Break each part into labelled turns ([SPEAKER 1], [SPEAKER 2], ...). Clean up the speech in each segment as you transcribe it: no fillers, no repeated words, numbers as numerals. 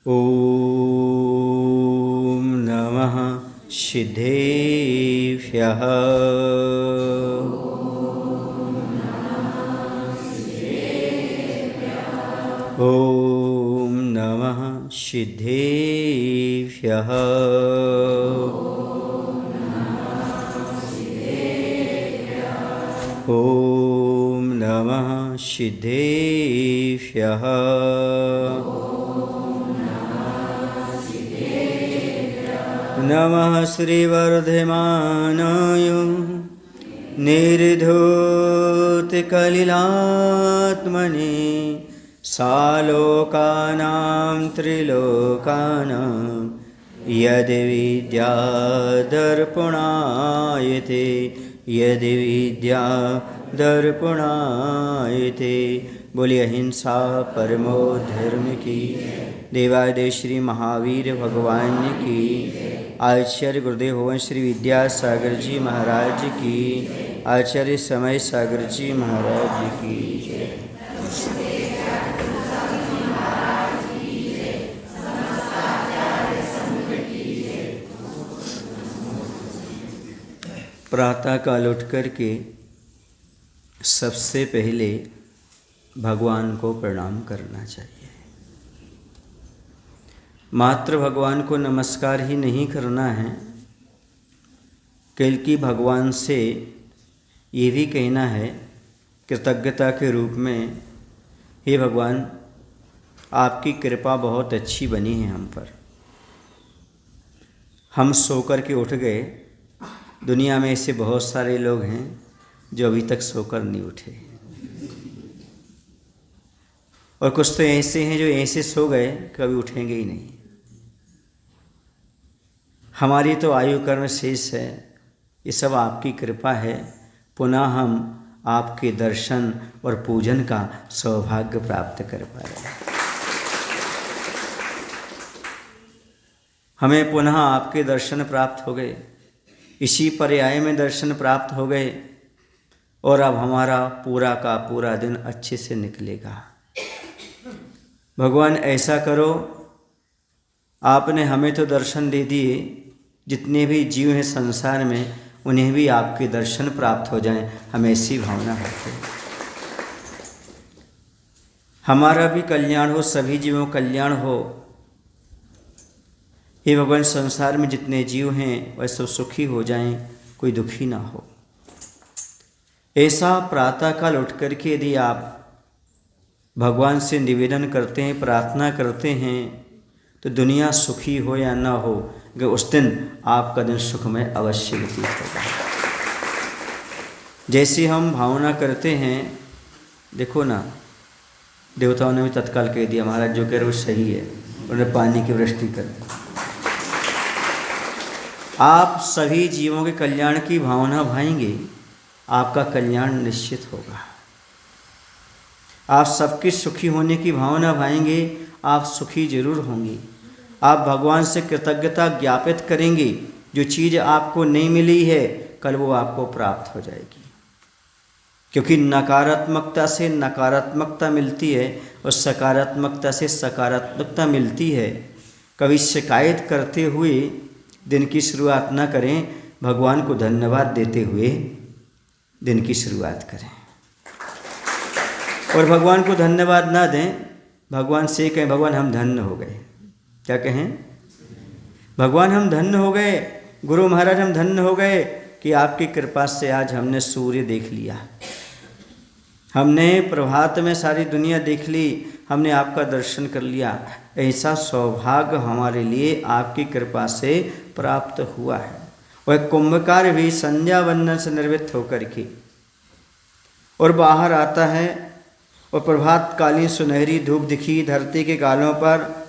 [SPEAKER 1] ॐ नमः सिद्धेभ्यः। ॐ नमः सिद्धेभ्यः। ॐ नमः सिद्धेभ्यः। नमः श्रीवर्धमानाय निर्धूतकलिलात्मने सालोकानां त्रिलोकानां यद्विद्यादर्पणायते यद्विद्यादर्पणायते। बोलिए अहिंसा परमो धर्म की। देवादेव श्री महावीर भगवान की। आचार्य गुरुदेव भवन श्री विद्यासागर जी महाराज की। आचार्य समय सागर जी महाराज की। प्रातःकाल उठ करके सबसे पहले भगवान को प्रणाम करना चाहिए। मात्र भगवान को नमस्कार ही नहीं करना है, बल्कि भगवान से ये भी कहना है कृतज्ञता के रूप में, हे भगवान आपकी कृपा बहुत अच्छी बनी है हम पर। हम सो कर के उठ गए। दुनिया में ऐसे बहुत सारे लोग हैं जो अभी तक सोकर नहीं उठे, और कुछ तो ऐसे हैं जो ऐसे सो गए कभी उठेंगे ही नहीं। हमारी तो आयु कर्म शेष है, ये सब आपकी कृपा है। पुनः हम आपके दर्शन और पूजन का सौभाग्य प्राप्त कर पा रहे हैं। हमें पुनः आपके दर्शन प्राप्त हो गए, इसी पर्याय में दर्शन प्राप्त हो गए, और अब हमारा पूरा का पूरा दिन अच्छे से निकलेगा। भगवान ऐसा करो, आपने हमें तो दर्शन दे दिए, जितने भी जीव हैं संसार में उन्हें भी आपके दर्शन प्राप्त हो जाएं, हमें ऐसी भावना होती है। हमारा भी कल्याण हो, सभी जीवों का कल्याण हो। हे भगवान संसार में जितने जीव हैं वह सब सुखी हो जाएं, कोई दुखी ना हो। ऐसा प्रातःकाल उठ करके यदि आप भगवान से निवेदन करते हैं, प्रार्थना करते हैं, तो दुनिया सुखी हो या ना हो, कि उस दिन आपका दिन सुखमय अवश्य व्यतीत होगा। जैसे हम भावना करते हैं, देखो ना, देवताओं ने भी तत्काल कह दिया महाराज जो कह रहे वो सही है, उन्होंने पानी की वृष्टि कर दी। आप सभी जीवों के कल्याण की भावना भाएंगे, आपका कल्याण निश्चित होगा। आप सबके सुखी होने की भावना भाएंगे, आप सुखी जरूर होंगे। आप भगवान से कृतज्ञता ज्ञापित करेंगे, जो चीज़ आपको नहीं मिली है कल वो आपको प्राप्त हो जाएगी। क्योंकि नकारात्मकता से नकारात्मकता मिलती है और सकारात्मकता से सकारात्मकता मिलती है। कभी शिकायत करते हुए दिन की शुरुआत ना करें, भगवान को धन्यवाद देते हुए दिन की शुरुआत करें। और भगवान को धन्यवाद ना दें, भगवान से कहें भगवान हम धन्य हो गए। क्या कहें? भगवान हम धन्य हो गए, गुरु महाराज हम धन्य हो गए कि आपकी कृपा से आज हमने सूर्य देख लिया, हमने प्रभात में सारी दुनिया देख ली, हमने आपका दर्शन कर लिया। ऐसा सौभाग्य हमारे लिए आपकी कृपा से प्राप्त हुआ है। वह कुंभकार भी संध्या वंदन से निर्वृत्त होकर के और बाहर आता है, और प्रभात कालीन सुनहरी धूप दिखी धरती के गालों पर,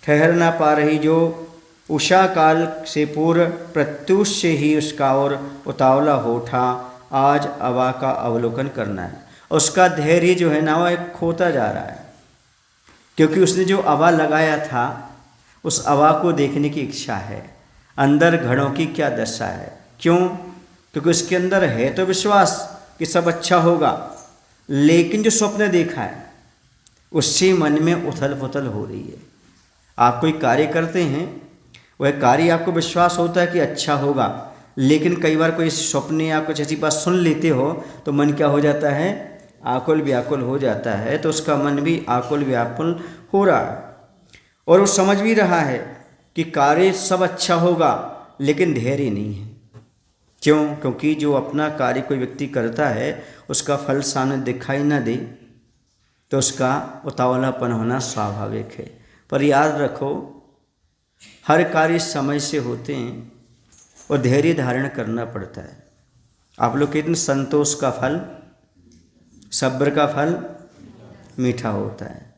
[SPEAKER 1] ठहर ना पा रही जो उषा काल से पूर्व प्रत्युष से ही उसका और उतावला हो उठा, आज अवा का अवलोकन करना है। उसका धैर्य जो है ना वह खोता जा रहा है, क्योंकि उसने जो अवा लगाया था उस अवा को देखने की इच्छा है। अंदर घड़ों की क्या दशा है, क्यों? क्योंकि उसके अंदर है तो विश्वास कि सब अच्छा होगा, लेकिन जो स्वप्न देखा है उससे मन में उथल पुथल हो रही है। आप कोई कार्य करते हैं, वह कार्य आपको विश्वास होता है कि अच्छा होगा, लेकिन कई बार कोई स्वप्न या कुछ ऐसी बात सुन लेते हो तो मन क्या हो जाता है, आकुल व्याकुल हो जाता है। तो उसका मन भी आकुल व्याकुल हो रहा है और वो समझ भी रहा है कि कार्य सब अच्छा होगा, लेकिन धैर्य नहीं है। क्यों? क्योंकि जो अपना कार्य कोई व्यक्ति करता है उसका फल सामने दिखाई ना दे तो उसका उतावलापन होना स्वाभाविक है। पर याद रखो, हर कार्य समय से होते हैं और धैर्य धारण करना पड़ता है। आप लोग कहते हैं संतोष का फल, सब्र का फल मीठा होता है,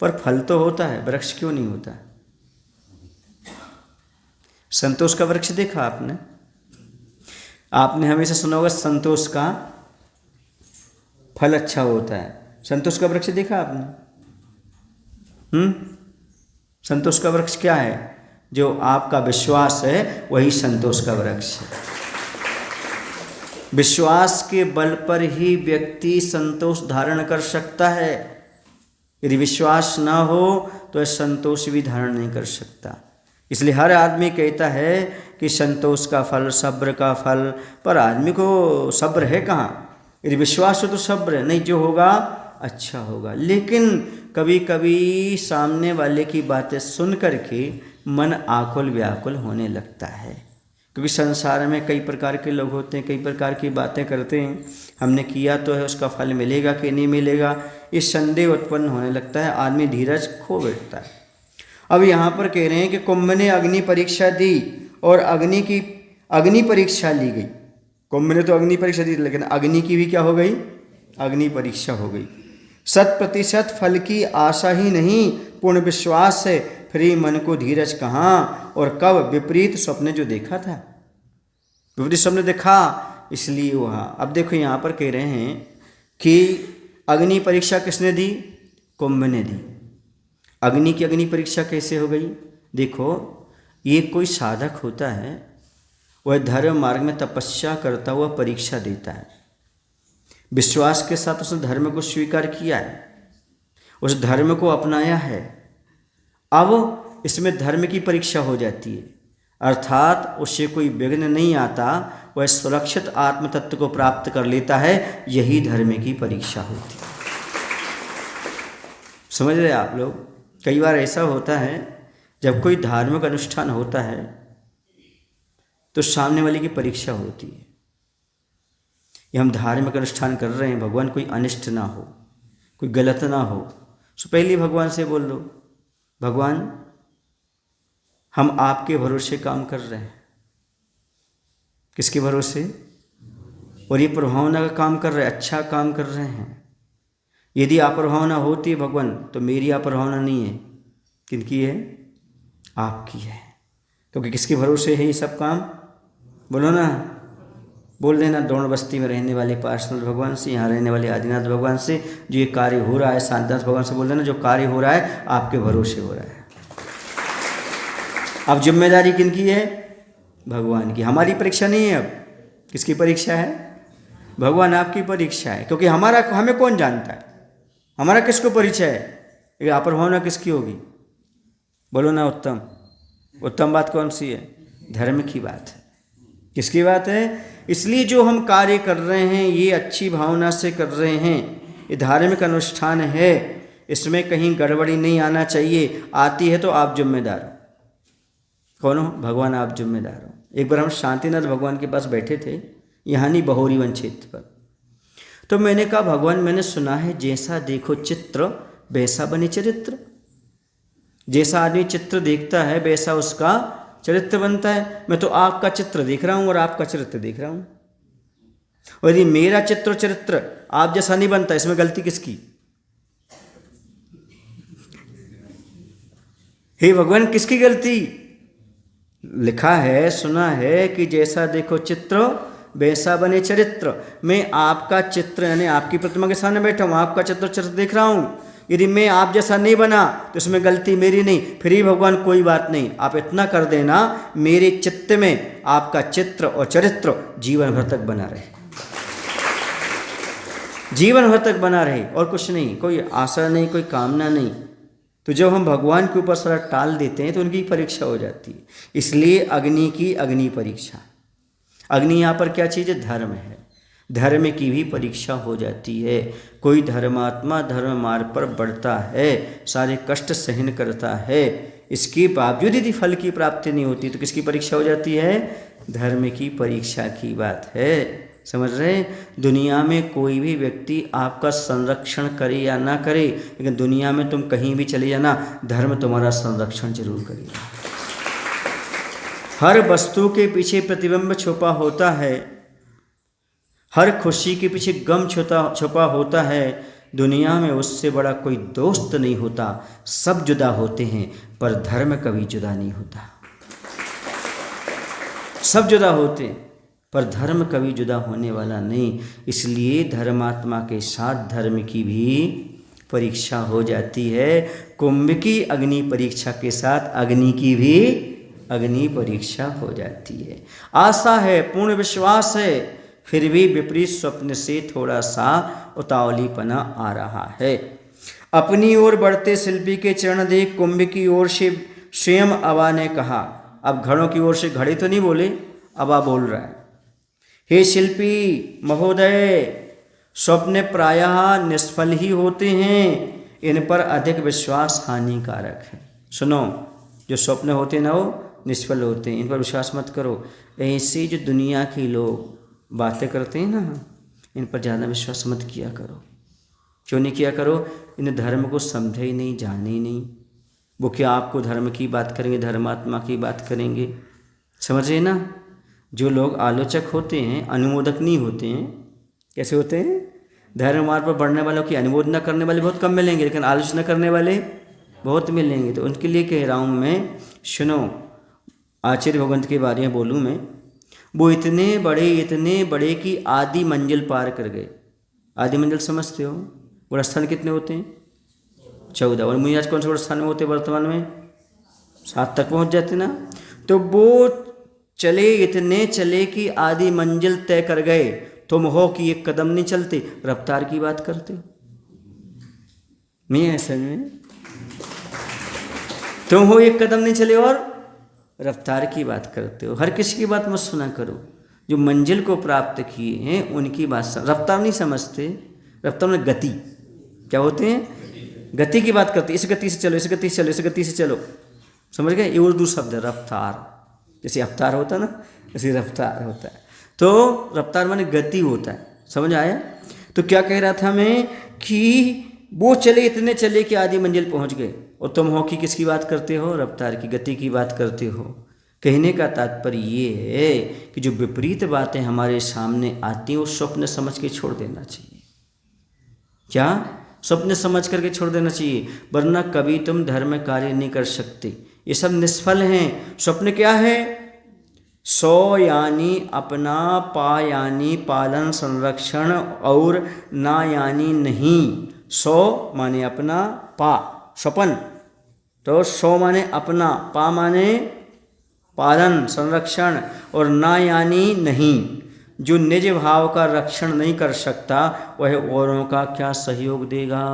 [SPEAKER 1] पर फल तो होता है, वृक्ष क्यों नहीं होता? संतोष का वृक्ष देखा आपने? आपने हमेशा सुना होगा संतोष का फल अच्छा होता है। संतोष का वृक्ष देखा आपने? संतोष का वृक्ष क्या है? जो आपका विश्वास है वही संतोष का वृक्ष है। विश्वास के बल पर ही व्यक्ति संतोष धारण कर सकता है। यदि विश्वास ना हो तो संतोष भी धारण नहीं कर सकता। इसलिए हर आदमी कहता है कि संतोष का फल, सब्र का फल, पर आदमी को सब्र है कहाँ? यदि विश्वास हो तो सब्र है, नहीं जो होगा अच्छा होगा। लेकिन कभी कभी सामने वाले की बातें सुन करके मन आकुल व्याकुल होने लगता है, क्योंकि संसार में कई प्रकार के लोग होते हैं, कई प्रकार की बातें करते हैं। हमने किया तो है, उसका फल मिलेगा कि नहीं मिलेगा, ये संदेह उत्पन्न होने लगता है, आदमी धीरज खो बैठता है। अब यहाँ पर कह रहे हैं कि कुंभ ने अग्नि परीक्षा दी और अग्नि परीक्षा ली गई। कुंभ ने तो अग्नि परीक्षा दी, लेकिन अग्नि की भी क्या हो गई? अग्नि परीक्षा हो गई। 100% फल की आशा ही नहीं, पूर्ण विश्वास है, फिर मन को धीरज कहाँ और कब? विपरीत स्वप्न जो देखा था, विपरीत स्वप्न देखा, इसलिए वहाँ। अब देखो यहाँ पर कह रहे हैं कि अग्नि परीक्षा किसने दी? कुंभ ने दी। अग्नि की अग्नि परीक्षा कैसे हो गई? देखो, ये कोई साधक होता है, वह धर्म मार्ग में तपस्या करता हुआ परीक्षा देता है। विश्वास के साथ उसने धर्म को स्वीकार किया है, उस धर्म को अपनाया है। अब इसमें धर्म की परीक्षा हो जाती है, अर्थात उससे कोई विघ्न नहीं आता, वह सुरक्षित आत्म तत्व को प्राप्त कर लेता है। यही धर्म की परीक्षा होती है। समझ रहे आप लोग? कई बार ऐसा होता है, जब कोई धार्मिक अनुष्ठान होता है तो सामने वाले की परीक्षा होती है। ये हम धार्मिक अनुष्ठान कर रहे हैं, भगवान कोई अनिष्ट ना हो, कोई गलत ना हो। तो पहले भगवान से बोल लो, भगवान हम आपके भरोसे काम कर रहे हैं। किसके भरोसे? और ये प्रभावना का काम कर रहे हैं, अच्छा काम कर रहे हैं। यदि अप्रभावना होती है भगवान, तो मेरी अप्रभावना नहीं है, किनकी है? आपकी है। क्योंकि किसके भरोसे है ये सब काम? बोलो ना, बोल देना। द्रोण बस्ती में रहने वाले पार्षद भगवान से, यहाँ रहने वाले आदिनाथ भगवान से, जो ये कार्य हो रहा है शांतिनाथ भगवान से बोल देना, जो कार्य हो रहा है आपके भरोसे हो रहा है। अब जिम्मेदारी किनकी है? भगवान की। हमारी परीक्षा नहीं है। अब किसकी परीक्षा है? भगवान आपकी परीक्षा है। क्योंकि हमें कौन जानता है, हमारा किसको परिचय है? ये अप्रभावना किसकी होगी? बोलो ना। उत्तम बात कौन सी है? धर्म की बात है। किसकी बात है? इसलिए जो हम कार्य कर रहे हैं ये अच्छी भावना से कर रहे हैं, ये धार्मिक अनुष्ठान है, इसमें कहीं गड़बड़ी नहीं आना चाहिए। आती है तो आप जिम्मेदार हो। कौन हो? भगवान आप जिम्मेदार हो। एक बार हम शांतिनाथ भगवान के पास बैठे थे, यहाँ नहीं, बहोरी वन क्षेत्र पर। तो मैंने कहा, भगवान मैंने सुना है जैसा देखो चित्र वैसा बने चरित्र। जैसा आदमी चित्र देखता है वैसा उसका चरित्र बनता है। मैं तो आपका चित्र देख रहा हूँ और आपका चरित्र देख रहा हूँ, और यदि मेरा चित्र चरित्र आप जैसा नहीं बनता, इसमें गलती किसकी? हे भगवान, किसकी गलती? लिखा है, सुना है कि जैसा देखो चित्र वैसा बने चरित्र। मैं आपका चित्र यानी आपकी प्रतिमा के सामने बैठा हूँ, आपका चित्र देख रहा हूँ। यदि मैं आप जैसा नहीं बना तो इसमें गलती मेरी नहीं। फिर ही भगवान कोई बात नहीं, आप इतना कर देना, मेरे चित्त में आपका चित्र और चरित्र जीवन भर तक बना रहे, जीवन भर तक बना रहे, और कुछ नहीं, कोई आशा नहीं, कोई कामना नहीं। तो जब हम भगवान के ऊपर सारा टाल देते हैं तो उनकी परीक्षा हो जाती है। इसलिए अग्नि की अग्नि परीक्षा, अग्नि यहाँ पर क्या चीज़ है? धर्म है। धर्म की भी परीक्षा हो जाती है। कोई धर्मात्मा धर्म मार्ग पर बढ़ता है, सारे कष्ट सहन करता है, इसके बावजूद यदि फल की प्राप्ति नहीं होती तो किसकी परीक्षा हो जाती है? धर्म की परीक्षा की बात है। समझ रहे? दुनिया में कोई भी व्यक्ति आपका संरक्षण करे या ना करे, लेकिन दुनिया में तुम कहीं भी चले जाना, धर्म तुम्हारा संरक्षण जरूर करेगा। हर वस्तु के पीछे प्रतिबिंब छुपा होता है, हर खुशी के पीछे गम छुपा होता है। दुनिया में उससे बड़ा कोई दोस्त नहीं होता। सब जुदा होते हैं पर धर्म कभी जुदा नहीं होता। सब जुदा होते पर धर्म कभी जुदा होने वाला नहीं। इसलिए धर्मात्मा के साथ धर्म की भी परीक्षा हो जाती है। कुंभ की अग्नि परीक्षा के साथ अग्नि की भी अग्नि परीक्षा हो जाती है। आशा है, पूर्ण विश्वास है, फिर भी विपरीत स्वप्न से थोड़ा सा उतावलीपना आ रहा है। अपनी ओर बढ़ते शिल्पी के चरण देख कुंभ की ओर से स्वयं अबा ने कहा। अब घड़ों की ओर से घड़े तो नहीं बोले, अबा बोल रहा है। हे शिल्पी महोदय, स्वप्न प्रायः निष्फल ही होते हैं, इन पर अधिक विश्वास हानिकारक है। सुनो, जो स्वप्न होते ना वो निष्फल होते हैं, इन पर विश्वास मत करो। ऐसे जो दुनिया के लोग बातें करते हैं ना, इन पर ज़्यादा विश्वास मत किया करो। क्यों नहीं किया करो? इन धर्म को समझे ही नहीं, जाने ही नहीं। वो क्या आपको धर्म की बात करेंगे, धर्मात्मा की बात करेंगे? समझिए ना। जो लोग आलोचक होते हैं, अनुमोदक नहीं होते हैं। कैसे होते हैं? धर्म मार्ग पर बढ़ने वालों की अनुमोदना करने वाले बहुत कम मिलेंगे, लेकिन आलोचना करने वाले बहुत मिलेंगे। तो उनके लिए कह रहा हूँ मैं, सुनो, आचार्य भगवंत के बारे में बोलूँ मैं। वो इतने बड़े कि आदि मंजिल पार कर गए। आदि मंजिल समझते हो? गुण स्थान कितने होते हैं? 14। और मुझे आज कौन से गुण स्थान में होते वर्तमान में? 7 तक पहुंच जाते ना। तो वो इतने चले कि आदि मंजिल तय कर गए। तुम हो कि एक कदम नहीं चलते, रफ्तार की बात करते हो। नहीं ऐसा में तुम हो एक कदम नहीं चले और रफ्तार की बात करते हो। हर किसी की बात मत सुना करो। जो मंजिल को प्राप्त किए हैं उनकी बात रफ्तार नहीं समझते। रफ्तार में गति क्या होते हैं? गति की बात करते। इस गति से चलो, इस गति से चलो, इस गति से चलो। समझ गए? ये उर्दू शब्द है रफ्तार। जैसे अवतार होता है ना, ऐसे रफ्तार होता है। तो रफ्तार माने गति होता है। समझ आया? तो क्या कह रहा था मैं कि वो इतने चले कि आधी मंजिल पहुंच गए, और तुम हो कि किसकी बात करते हो? रफ्तार की, गति की बात करते हो। कहने का तात्पर्य ये है कि जो विपरीत बातें हमारे सामने आती हैं वो स्वप्न समझ के छोड़ देना चाहिए। क्या? स्वप्न समझ करके छोड़ देना चाहिए, वरना कभी तुम धर्म कार्य नहीं कर सकते। ये सब निष्फल हैं। स्वप्न क्या है? सो यानी अपना, पा यानी पालन संरक्षण, और ना यानी नहीं। सो माने अपना, पा स्वपन, तो सो माने अपना, पा माने पालन संरक्षण, और ना यानी नहीं। जो निज भाव का रक्षण नहीं कर सकता वह औरों का क्या सहयोग देगा?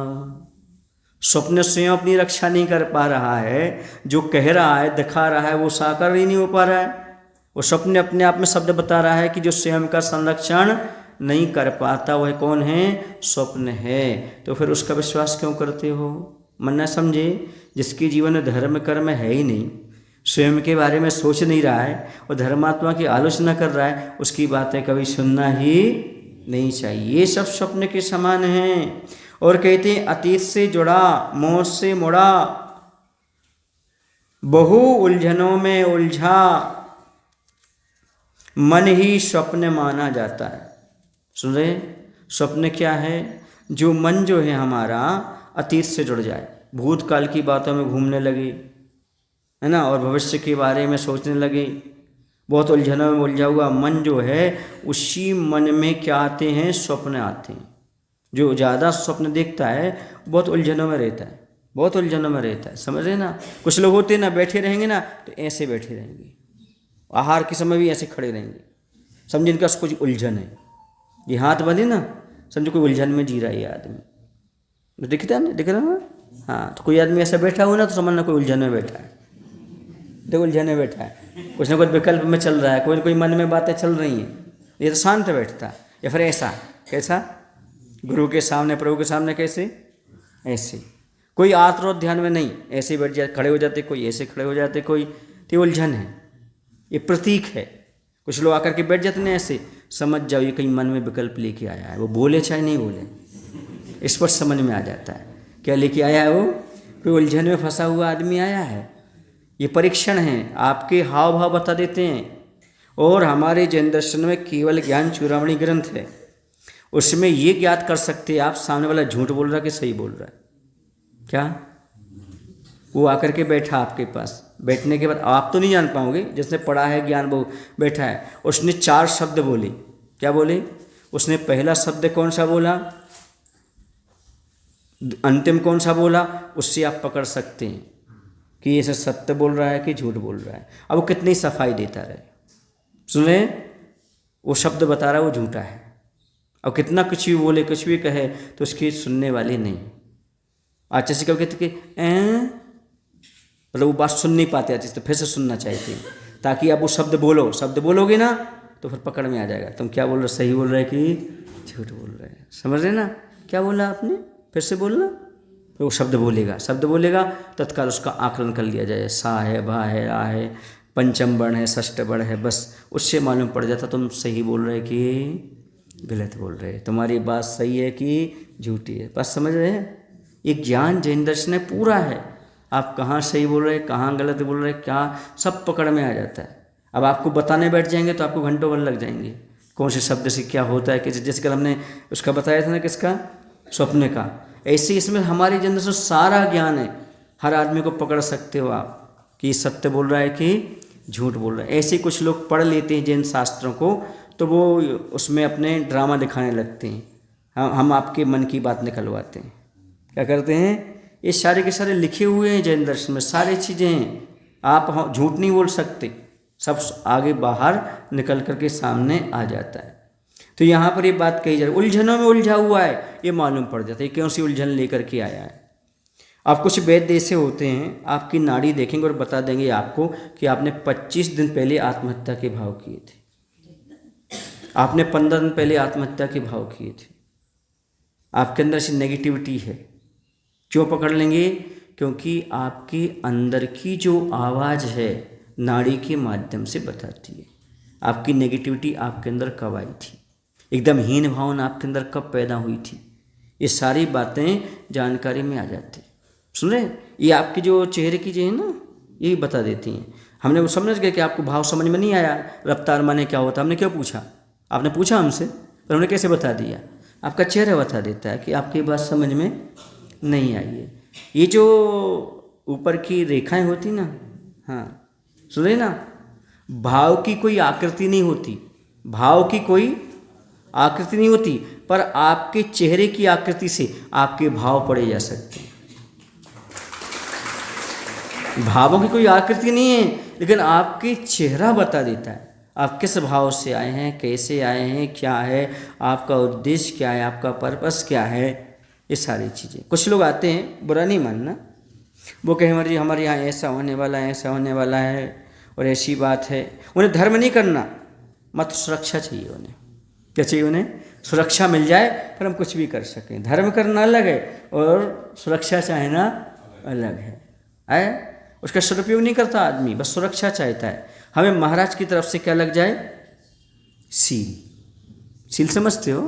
[SPEAKER 1] स्वप्न स्वयं अपनी रक्षा नहीं कर पा रहा है, जो कह रहा है, दिखा रहा है, वो साकार ही नहीं हो पा रहा है। वो स्वप्न अपने आप में शब्द बता रहा है कि जो स्वयं का संरक्षण नहीं कर पाता वह कौन है? स्वप्न है। तो फिर उसका विश्वास क्यों करते हो? मन न समझे। जिसके जीवन में धर्म कर्म है ही नहीं, स्वयं के बारे में सोच नहीं रहा है और धर्मात्मा की आलोचना कर रहा है, उसकी बातें कभी सुनना ही नहीं चाहिए। ये सब स्वप्न के समान हैं। और कहते हैं अतीत से जुड़ा, मोह से मुड़ा, बहु उलझनों में उलझा, मन ही स्वप्न माना जाता है। सुन रहे? स्वप्न क्या है? जो मन जो है हमारा अतीत से जुड़ जाए, भूतकाल की बातों में घूमने लगे, है ना, और भविष्य के बारे में सोचने लगे, बहुत उलझनों में उलझा हुआ मन जो है, उसी मन में क्या आते हैं? स्वप्न आते हैं। जो ज़्यादा स्वप्न देखता है बहुत उलझनों में रहता है, बहुत उलझनों में रहता है। समझ रहे ना? कुछ लोग होते हैं ना, बैठे रहेंगे ना तो ऐसे बैठे रहेंगे, आहार के समय भी ऐसे खड़े रहेंगे, समझे इनका कुछ उलझन है। ये हाथ बंधे ना, समझो कोई उलझन में जी रहा है ये आदमी। दिखता है ना? दिख रहा है ना? हाँ, तो कोई आदमी ऐसा बैठा हुआ ना तो समझना कोई उलझन में बैठा है। देखो उलझन में बैठा है, कुछ ना कुछ विकल्प में चल रहा है, कोई ना कोई मन में बातें चल रही हैं। ये तो शांत बैठता है। या फिर ऐसा कैसा, गुरु के सामने, प्रभु के सामने कैसे, ऐसे कोई आत्म ध्यान में नहीं, ऐसे बैठ जाते, खड़े हो जाते, कोई ऐसे खड़े हो जाते, कोई, तो ये उलझन है, ये प्रतीक है। कुछ लोग आकर के बैठ जाते हैं ऐसे, समझ जाओ ये कहीं मन में विकल्प लेके आया है, वो बोले चाहे नहीं बोले, स्पष्ट समझ में आ जाता है क्या लेके आया है वो, कोई उलझन में फंसा हुआ आदमी आया है। ये परीक्षण है, आपके हाव भाव बता देते हैं। और हमारे जैन दर्शन में केवल ज्ञान चूड़ामणि ग्रंथ है, उसमें ये ज्ञात कर सकते हैं आप सामने वाला झूठ बोल रहा है कि सही बोल रहा है। क्या वो आकर के बैठा आपके पास, बैठने के बाद आप तो नहीं जान पाओगे, जिसने पढ़ा है ज्ञान वो बैठा है, उसने 4 शब्द बोले। क्या बोले? उसने पहला शब्द कौन सा बोला, अंतिम कौन सा बोला, उससे आप पकड़ सकते हैं कि ये सत्य बोल रहा है कि झूठ बोल रहा है। अब वो कितनी सफाई देता रहे, सुने, वो शब्द बता रहा है वो झूठा है, और कितना कुछ भी बोले, कुछ भी कहे, तो उसकी सुनने वाले नहीं। आज जैसे कभी कहते कि मतलब वो बात सुन नहीं पाते, अच्छे तो फिर से सुनना चाहते हैं, ताकि आप वो शब्द बोलो, शब्द बोलोगे ना तो फिर पकड़ में आ जाएगा तुम क्या बोल रहे, सही बोल रहे कि झूठ बोल रहे हैं। समझ रहे ना क्या बोला आपने, फिर से बोलना, तो वो शब्द बोलेगा, शब्द बोलेगा, तत्काल उसका आकलन कर लिया जाए, सा है, भा है, आ है, पंचम वर्ण है, षष्ठ वर्ण है, बस उससे मालूम पड़ जाता तुम सही बोल रहे कि गलत बोल रहे, तुम्हारी बात सही है कि झूठी है। बस समझ रहे हैं, एक ज्ञान जैन दर्शन है पूरा है, आप कहाँ सही बोल रहे, कहाँ गलत बोल रहे, क्या सब पकड़ में आ जाता है। अब आपको बताने बैठ जाएंगे तो आपको घंटों भर लग जाएंगे, कौन से शब्द से क्या होता है, किसी, जैसे कल हमने उसका बताया था ना, किसका, स्वप्न का। ऐसे इसमें हमारे जन से सारा ज्ञान है, हर आदमी को पकड़ सकते हो आप कि सत्य बोल रहा है कि झूठ बोल रहा है। ऐसे कुछ लोग पढ़ लेते हैं जैन शास्त्रों को, तो वो उसमें अपने ड्रामा दिखाने लगते हैं, हम आपके मन की बात निकलवाते हैं। क्या करते हैं, ये सारे के सारे लिखे हुए हैं जैन दर्शन में, सारी चीज़ें हैं, आप झूठ नहीं बोल सकते, सब आगे बाहर निकल करके सामने आ जाता है। तो यहाँ पर ये बात कही जा रही है, उलझनों में उलझा हुआ है, ये मालूम पड़ जाता है कौन सी उलझन लेकर के आया है। अब कुछ वैद्य ऐसे होते हैं, आपकी नाड़ी देखेंगे और बता देंगे आपको कि आपने 25 दिन पहले आत्महत्या के भाव किए थे, आपने 15 दिन पहले आत्महत्या के भाव किए थे, आपके अंदर से नेगेटिविटी है। क्यों पकड़ लेंगे? क्योंकि आपके अंदर की जो आवाज़ है नाड़ी के माध्यम से बताती है आपकी नेगेटिविटी आपके अंदर कब आई थी, एकदम हीन भावना आपके अंदर कब पैदा हुई थी, ये सारी बातें जानकारी में आ जाती। सुन रहे, ये आपकी जो चेहरे की जो है ना, ये बता देती हैं। हमने वो समझ गए कि आपको भाव समझ में नहीं आया, रफ्तार माने क्या होता, हमने क्यों पूछा, आपने पूछा हमसे, पर हमने कैसे बता दिया, आपका चेहरा बता देता है कि आपकी बात समझ में नहीं आई है। ये जो ऊपर की रेखाएं होती ना, हाँ सुन रहे ना, भाव की कोई आकृति नहीं होती, भाव की कोई आकृति नहीं होती, पर आपके चेहरे की आकृति से आपके भाव पढ़े जा सकते हैं। भावों की कोई आकृति नहीं है, लेकिन आपके चेहरा बता देता है आप किस भाव से आए हैं, कैसे आए हैं, क्या है आपका उद्देश्य, क्या है आपका पर्पस, क्या है, ये सारी चीज़ें। कुछ लोग आते हैं, बुरा नहीं मानना, वो कहें हमारे यहाँ ऐसा होने वाला है, ऐसा होने वाला है और ऐसी बात है। उन्हें धर्म नहीं करना, मत सुरक्षा चाहिए उन्हें। क्या चाहिए उन्हें? सुरक्षा मिल जाए फिर हम कुछ भी कर सकें। धर्म करना अलग है और सुरक्षा चाहना अलग है। उसका सदुपयोग नहीं करता आदमी, बस सुरक्षा चाहता है। हमें महाराज की तरफ से क्या लग जाए? सील। सील समझते हो?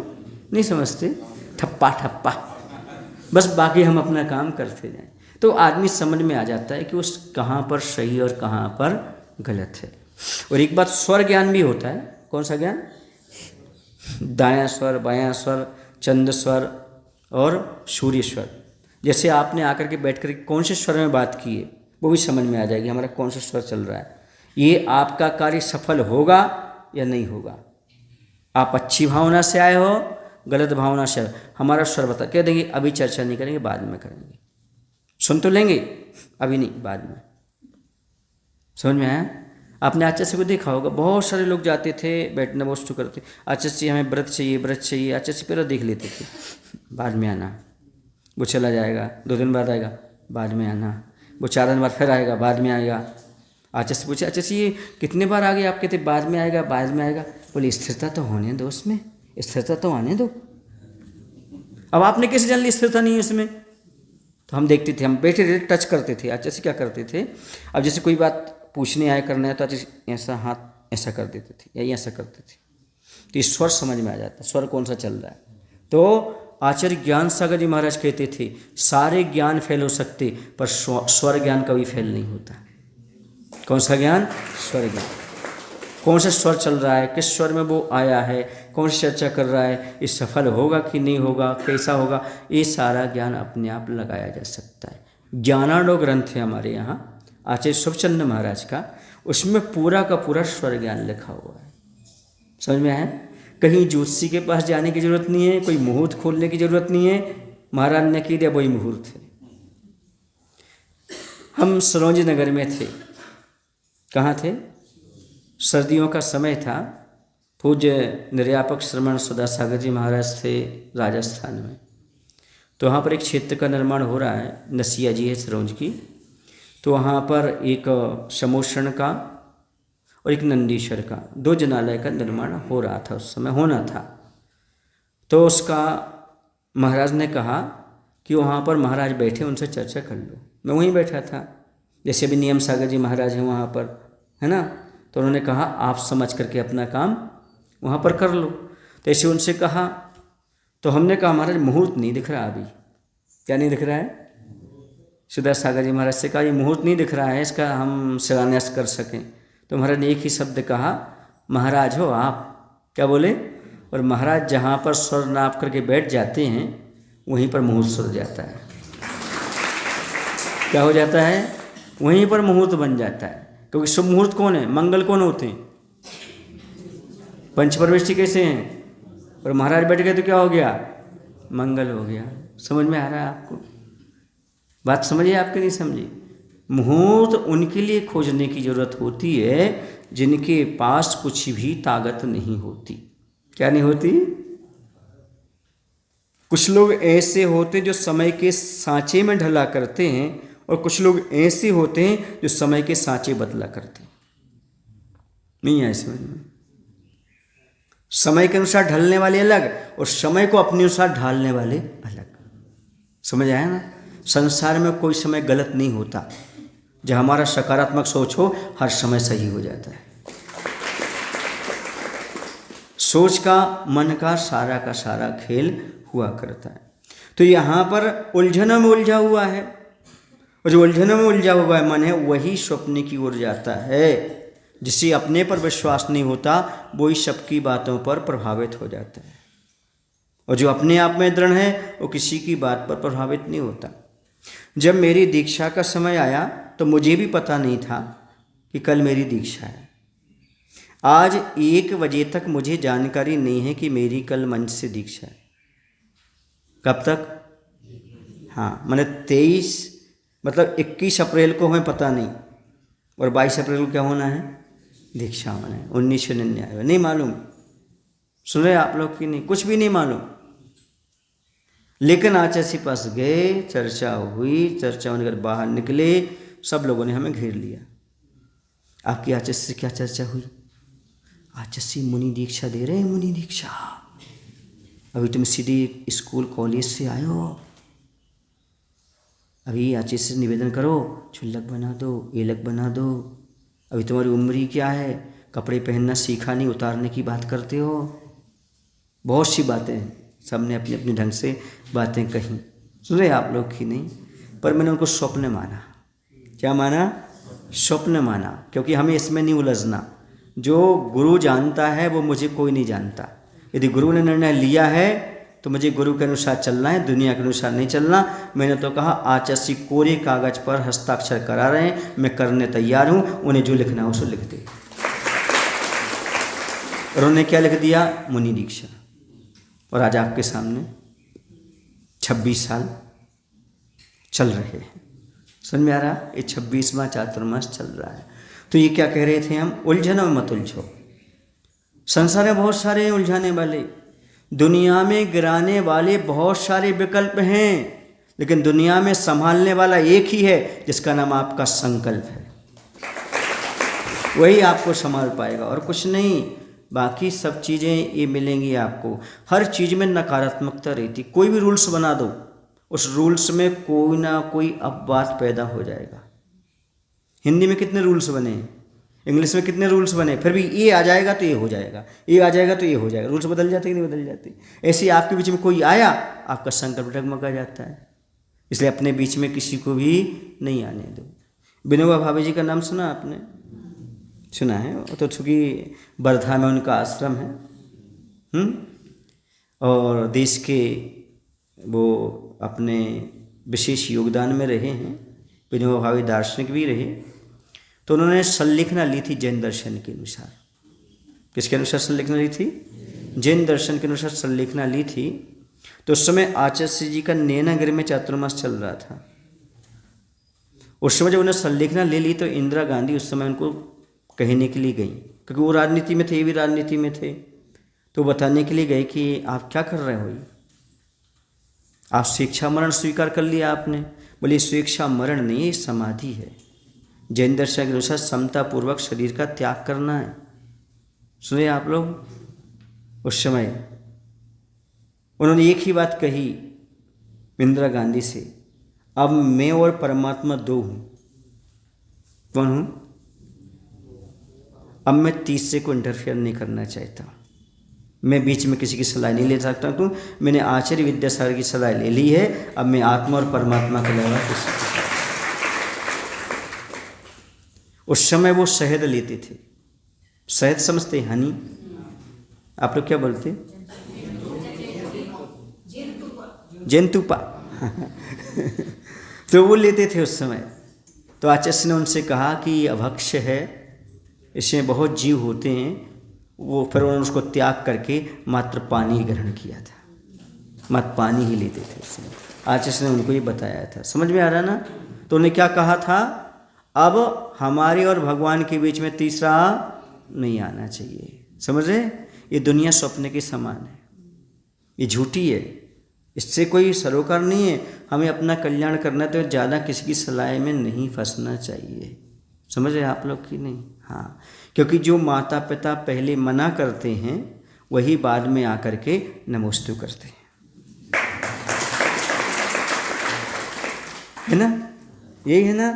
[SPEAKER 1] नहीं समझते? ठप्पा ठप्पा, बस बाकी हम अपना काम करते जाएं। तो आदमी समझ में आ जाता है कि उस कहाँ पर सही और कहाँ पर गलत है। और एक बात स्वर ज्ञान भी होता है। कौन सा ज्ञान? दायां स्वर, बायां स्वर, चंद स्वर और सूर्य स्वर। जैसे आपने आकर के बैठ कर कौन से स्वर में बात की है वो भी समझ में आ जाएगी हमारा कौन सा स्वर चल रहा है। ये आपका कार्य सफल होगा या नहीं होगा। आप अच्छी भावना से आए हो, गलत भावना से आए हो, हमारा स्वर बता क्या देंगे। अभी चर्चा नहीं करेंगे, बाद में करेंगे। सुन तो लेंगे, अभी नहीं, बाद में। समझ में आया? आपने आचार्य से को देखा होगा, बहुत सारे लोग जाते थे बैठने वस्तु करते, आचार्य से हमें व्रत चाहिए, व्रत चाहिए, आचार्य से पहले देख लेते थे, बाद में आना। वो चला जाएगा, 2 दिन बाद आएगा, बाद में आना। वो 4 दिन बाद फिर आएगा, बाद में आएगा। आचार्य से पूछे, आचार्य ये कितने बार आ गए? आप कहते बाद में आएगा, बाद में आएगा। बोले स्थिरता तो होने दो, उसमें स्थिरता तो आने दो। अब आपने कैसे जान ली स्थिरता नहीं है इसमें? तो हम देखते थे, हम बैठे थे, टच करते थे। आचार्य से क्या करते थे, अब जैसे कोई बात पूछने आए, करना है, तो आचार्य ऐसा हाथ ऐसा कर देते थे या ऐसा करते थे, तो ये स्वर समझ में आ जाता, स्वर कौन सा चल रहा है। तो आचार्य ज्ञान सागर जी महाराज कहते थे, सारे ज्ञान फेल हो सकते पर स्वर ज्ञान कभी फेल नहीं होता। कौन सा ज्ञान? स्वर ज्ञान। कौन सा स्वर चल रहा है, किस स्वर में वो आया है, कौन सी चर्चा कर रहा है, ये सफल होगा कि नहीं होगा, कैसा होगा, ये सारा ज्ञान अपने आप लगाया जा सकता है। ज्ञानार्णव ग्रंथ है हमारे यहाँ आचार्य सुखचंद्र महाराज का, उसमें पूरा का पूरा स्वर ज्ञान लिखा हुआ है। समझ में आया? कहीं ज्योतिषी के पास जाने की जरूरत नहीं है, कोई मुहूर्त खोलने की जरूरत नहीं है, महाराज ने कह दिया वही मुहूर्त है। हम सरोज नगर में थे। कहाँ थे? सर्दियों का समय था। पूज्य निर्यापक श्रमण सुधा सागर जी महाराज थे राजस्थान में। तो वहाँ पर एक क्षेत्र का निर्माण हो रहा है, नसिया जी है सरोज की। तो वहाँ पर एक समोषण का और एक नंदीश्वर का 2 जनालय का निर्माण हो रहा था, उस समय होना था। तो उसका महाराज ने कहा कि वहाँ पर महाराज बैठे, उनसे चर्चा कर लो। मैं वहीं बैठा था, जैसे अभी नियम सागर जी महाराज हैं वहाँ पर, है ना। तो उन्होंने कहा आप समझ करके अपना काम वहाँ पर कर लो। तो ऐसे उनसे कहा, तो हमने कहा महाराज मुहूर्त नहीं दिख रहा अभी। क्या नहीं दिख रहा है? सुधा सागर जी महाराज से कहा ये मुहूर्त नहीं दिख रहा है, इसका हम शिलान्यास कर सकें। तो महाराज ने एक ही शब्द कहा, महाराज हो आप। क्या बोले? और महाराज जहाँ पर स्वर नाप करके बैठ जाते हैं वहीं पर मुहूर्त सुर जाता है। क्या हो जाता है? वहीं पर मुहूर्त बन जाता है। क्योंकि शुभ मुहूर्त कौन है? मंगल कौन होते हैं? पंचपरमेष्ठी कैसे हैं? और महाराज बैठ गए तो क्या हो गया? मंगल हो गया। समझ में आ रहा है आपको? बात समझिए, आपके नहीं समझी? मुहूर्त उनके लिए खोजने की जरूरत होती है जिनके पास कुछ भी ताकत नहीं होती। क्या नहीं होती? कुछ लोग ऐसे होते जो समय के सांचे में ढला करते हैं, और कुछ लोग ऐसे होते हैं जो समय के सांचे बदला करते हैं। नहीं है समझ में? समय के अनुसार ढलने वाले अलग और समय को अपने अनुसार ढालने वाले अलग। समझ आया ना? संसार में कोई समय गलत नहीं होता। जब हमारा सकारात्मक सोच हो, हर समय सही हो जाता है। सोच का, मन का सारा खेल हुआ करता है। तो यहाँ पर उलझनों में उलझा हुआ है, और जो उलझनों में उलझा हुआ है मन है, वही स्वप्न की ओर जाता है। जिसे अपने पर विश्वास नहीं होता वही सबकी बातों पर प्रभावित हो जाता है, और जो अपने आप में दृढ़ है वो किसी की बात पर प्रभावित नहीं होता। जब मेरी दीक्षा का समय आया तो मुझे भी पता नहीं था कि कल मेरी दीक्षा है। आज 1 बजे तक मुझे जानकारी नहीं है कि मेरी कल मंच से दीक्षा है। कब तक? हाँ, मैंने 21 अप्रैल को हमें पता नहीं, और 22 अप्रैल को क्या होना है? दीक्षा होना है। 1999 नहीं मालूम। सुन रहे आप लोग की नहीं? कुछ भी नहीं मालूम। लेकिन आचार्य के पास गए, चर्चा हुई, चर्चा होने कर बाहर निकले, सब लोगों ने हमें घेर लिया। आपकी आचार्य से क्या चर्चा हुई? आचार्य मुनि दीक्षा दे रहे हैं, मुनि दीक्षा। अभी तुम सीधे स्कूल कॉलेज से आए हो, अभी आचार्य से निवेदन करो, छुल्लक बना दो, एलक बना दो। अभी तुम्हारी उम्र ही क्या है, कपड़े पहनना सीखा नहीं, उतारने की बात करते हो। बहुत सी बातें, सबने अपने अपने ढंग से बातें कही। सुन रहे आप लोग की नहीं? पर मैंने उनको स्वप्न माना। क्या माना? स्वप्न माना, क्योंकि हमें इसमें नहीं उलझना। जो गुरु जानता है वो मुझे कोई नहीं जानता। यदि गुरु ने निर्णय लिया है तो मुझे गुरु के अनुसार चलना है, दुनिया के अनुसार नहीं चलना। मैंने तो कहा आचार्य कोरे कागज पर हस्ताक्षर करा रहे हैं, मैं करने तैयार हूँ, उन्हें जो लिखना हो उसे लिख दे। और उन्होंने क्या लिख दिया? मुनि दीक्षा। और आज आपके सामने 26 साल चल रहे हैं। समझ में आ रहा? ये 26वां चातुर्मास चल रहा है। तो ये क्या कह रहे थे हम? उलझनों में मत उलझो। संसार में बहुत सारे उलझाने वाले, दुनिया में गिराने वाले बहुत सारे विकल्प हैं, लेकिन दुनिया में संभालने वाला एक ही है, जिसका नाम आपका संकल्प है। वही आपको संभाल पाएगा और कुछ नहीं। बाकी सब चीज़ें ये मिलेंगी आपको। हर चीज़ में नकारात्मकता रहती। कोई भी रूल्स बना दो, उस रूल्स में कोई ना कोई अपवाद पैदा हो जाएगा। हिंदी में कितने रूल्स बने हैं, इंग्लिश में कितने रूल्स बने, फिर भी ये आ जाएगा तो ये हो जाएगा, ये आ जाएगा तो ये हो जाएगा। रूल्स बदल जाते कि नहीं बदल जाते? ऐसे ही आपके बीच में कोई आया, आपका संकल्प डगमगा जाता है। इसलिए अपने बीच में किसी को भी नहीं आने दो। विनोबा भावे जी का नाम सुना आपने? सुना है। तो चूँकि वर्धा में उनका आश्रम है, और देश के वो अपने विशेष योगदान में रहे हैं। विनोबा भावे दार्शनिक भी रहे। तो उन्होंने संलिखना ली थी जैन दर्शन के अनुसार। किसके अनुसार संलिखना ली थी? जैन दर्शन के अनुसार संलिखना ली थी। तो उस समय आचार्य जी का नैनागिरी में चातुर्मास चल रहा था। उस समय जब उन्हें संलिखना ले ली तो इंदिरा गांधी उस समय उनको कहने के लिए गई, क्योंकि वो राजनीति में थे, ये भी राजनीति में थे। तो बताने के लिए गए कि आप क्या कर रहे हो, ये आप स्वेच्छा मरण स्वीकार कर लिया आपने। बोले स्वेच्छा मरण नहीं, ये समाधि है। जैन दर्शन के अनुसार समता पूर्वक शरीर का त्याग करना है। सुने आप लोग? उस समय उन्होंने एक ही बात कही इंदिरा गांधी से, अब मैं और परमात्मा दो हूँ। कौन हूँ? अब मैं तीसरे को इंटरफेयर नहीं करना चाहता। मैं बीच में किसी की सलाह नहीं ले सकता हूँ। मैंने आचार्य विद्यासागर की सलाह ले ली है। अब मैं आत्मा और परमात्मा के अलावा किसी। उस समय वो शहद लेते थे। शहद समझते हैं? हनी। आप लोग क्या बोलते? जेनतुपा। तो वो लेते थे उस समय। तो आचार्य ने उनसे कहा कि ये अभक्ष्य है, इसमें बहुत जीव होते हैं। वो फिर उन्होंने उसको त्याग करके मात्र पानी ही ग्रहण किया था। मात्र पानी ही लेते थे उस समय। आचार्य ने उनको ये बताया था। समझ में आ रहा ना? तो उन्हें क्या कहा था? अब हमारे और भगवान के बीच में तीसरा नहीं आना चाहिए। समझ रहे? ये दुनिया स्वप्न के समान है, ये झूठी है, इससे कोई सरोकार नहीं है। हमें अपना कल्याण करना तो ज़्यादा किसी की सलाह में नहीं फंसना चाहिए। समझ रहे आप लोग कि नहीं? हाँ, क्योंकि जो माता पिता पहले मना करते हैं वही बाद में आकर के नमोस्तु करते हैं, है ना? यही है ना?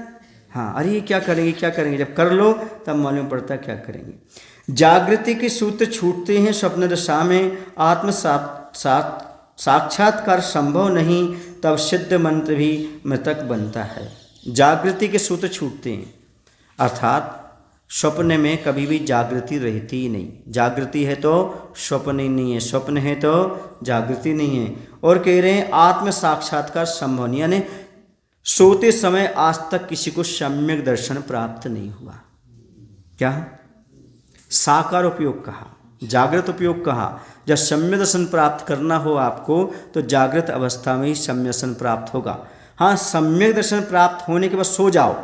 [SPEAKER 1] हाँ, अरे ये क्या करेंगे, क्या करेंगे, जब कर लो तब मालूम पड़ता क्या करेंगे। जागृति के सूत्र छूटते हैं स्वप्न दशा में। आत्म साक्षात्कार संभव नहीं, तब सिद्ध मंत्र भी मृतक बनता है। जागृति के सूत्र छूटते हैं, अर्थात स्वप्न में कभी भी जागृति रहती ही नहीं। जागृति है तो स्वप्न ही नहीं है, स्वप्न है तो जागृति नहीं है। और कह रहे हैं आत्म साक्षात्कार संभव नहीं, यानी सोते समय आज तक किसी को सम्यक दर्शन प्राप्त नहीं हुआ। क्या? साकार उपयोग कहा, जागृत उपयोग कहा। जब सम्यक दर्शन प्राप्त करना हो आपको तो जागृत अवस्था में ही सम्यक दर्शन प्राप्त होगा। हाँ, सम्यक दर्शन प्राप्त होने के बाद सो जाओ,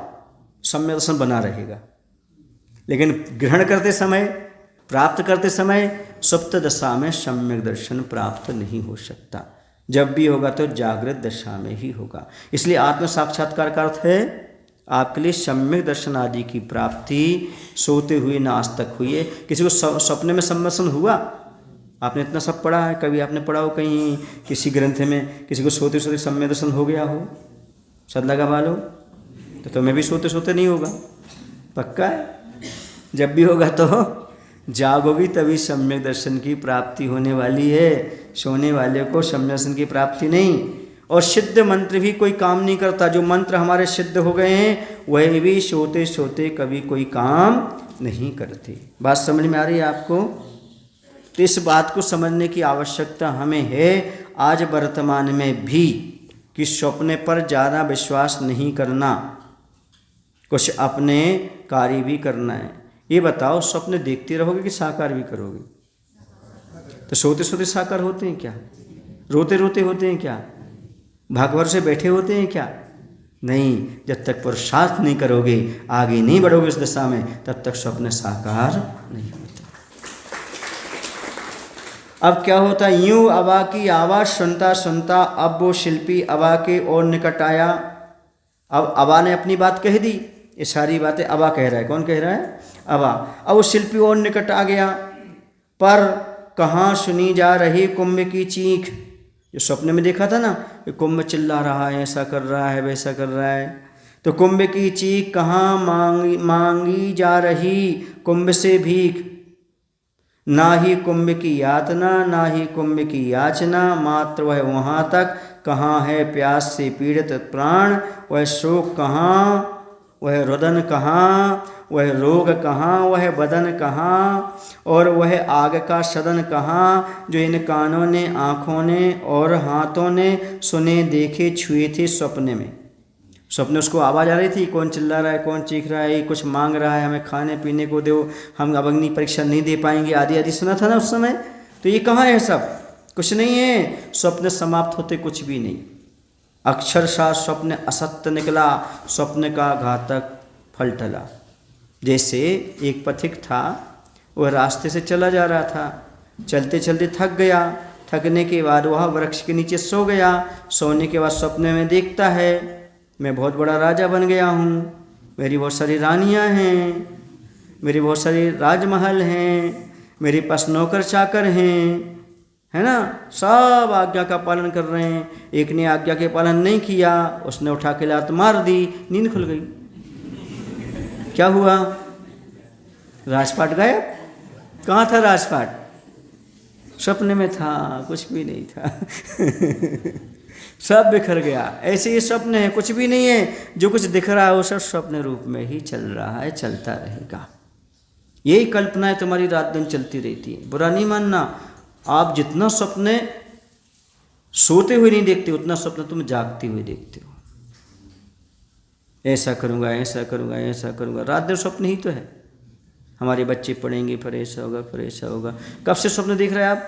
[SPEAKER 1] सम्यक दर्शन बना रहेगा। लेकिन ग्रहण करते समय, प्राप्त करते समय सुप्त दशा में सम्यक दर्शन प्राप्त नहीं हो सकता। जब भी होगा तो जागृत दशा में ही होगा। इसलिए आत्म साक्षात्कार का अर्थ है आपके लिए सम्यक दर्शन आदि की प्राप्ति सोते हुए न आज तक हुई है। किसी को सपने में सम्मर्शन हुआ? आपने इतना सब पढ़ा है, कभी आपने पढ़ा हो कहीं किसी ग्रंथ में किसी को सोते सोते सम्यक दर्शन हो गया हो? सद लगा वालो? तो तुम्हें भी सोते सोते नहीं होगा, पक्का है। जब भी होगा तो जागोगी तभी सम्यक दर्शन की प्राप्ति होने वाली है। सोने वाले को सम्यक दर्शन की प्राप्ति नहीं। और सिद्ध मंत्र भी कोई काम नहीं करता। जो मंत्र हमारे सिद्ध हो गए हैं वह भी सोते सोते कभी कोई काम नहीं करते। बात समझ में आ रही है आपको? तो इस बात को समझने की आवश्यकता हमें है आज वर्तमान में भी, कि स्वप्न पर ज़्यादा विश्वास नहीं करना, कुछ अपने कार्य भी करना है। ये बताओ, स्वप्न देखते रहोगे कि साकार भी करोगे? तो सोते सोते साकार होते हैं क्या? रोते रोते होते हैं क्या? भाग भर से बैठे होते हैं क्या? नहीं। जब तक पुरुषार्थ नहीं करोगे, आगे नहीं बढ़ोगे इस दशा में, तब तक स्वप्न साकार नहीं होते। अब क्या होता, यूं अबा की आवाज़ सुनता सुनता अब वो शिल्पी अबा के और निकट आया। अब अबा ने अपनी बात कह दी, ये सारी बातें अबा कह रहा है। कौन कह रहा है? अबा। अब वो शिल्पी और निकट आ गया, पर कहाँ सुनी जा रही कुंभ की चीख। जो सपने में देखा था ना कि कुंभ चिल्ला रहा है, ऐसा कर रहा है, वैसा कर रहा है, तो कुंभ की चीख कहाँ मांगी जा रही कुंभ से भीख। ना ही कुंभ की यातना, ना ही कुंभ की याचना, मात्र वह वहाँ तक कहाँ है प्यास से पीड़ित प्राण। वह शोक कहाँ, वह रुदन कहाँ, वह रोग कहाँ, वह बदन कहाँ, और वह आग का सदन कहाँ, जो इन कानों ने, आँखों ने और हाथों ने सुने, देखे, छुए थे सपने में। सपने उसको आवाज़ आ रही थी, कौन चिल्ला रहा है, कौन चीख रहा है, कुछ मांग रहा है, हमें खाने पीने को दो, हम अब अग्नि परीक्षा नहीं दे पाएंगे, आदि आदि सुना था ना उस समय। तो ये कहाँ है? सब कुछ नहीं है। स्वप्न समाप्त होते कुछ भी नहीं। अक्षरशः स्वप्न असत्य निकला, स्वप्न का घातक फल टला। जैसे एक पथिक था, वह रास्ते से चला जा रहा था, चलते चलते थक गया, थकने के बाद वह वृक्ष के नीचे सो गया। सोने के बाद सपने में देखता है, मैं बहुत बड़ा राजा बन गया हूँ, मेरी बहुत सारी रानियाँ हैं, मेरे बहुत सारे राजमहल हैं, मेरे पास नौकर चाकर हैं, है ना, सब आज्ञा का पालन कर रहे हैं। एक ने आज्ञा के पालन नहीं किया, उसने उठा के लात मार दी, नींद खुल गई। क्या हुआ? राजपाट गायब। कहाँ था राजपाट? सपने में था, कुछ भी नहीं था। सब बिखर गया। ऐसे ये स्वप्न है, कुछ भी नहीं है। जो कुछ दिख रहा है वो सब स्वप्न रूप में ही चल रहा है, चलता रहेगा। यही कल्पनाएं तुम्हारी रात दिन चलती रहती है। बुरा नहीं मानना, आप जितना स्वप्न सोते हुए नहीं देखते, उतना स्वप्न तुम जागते हुए देखते हो। ऐसा करूँगा, ऐसा करूँगा, ऐसा करूँगा, रात दिन स्वप्न ही तो है। हमारे बच्चे पढ़ेंगे, फिर ऐसा होगा, फिर ऐसा होगा। कब से स्वप्न देख रहे हैं आप?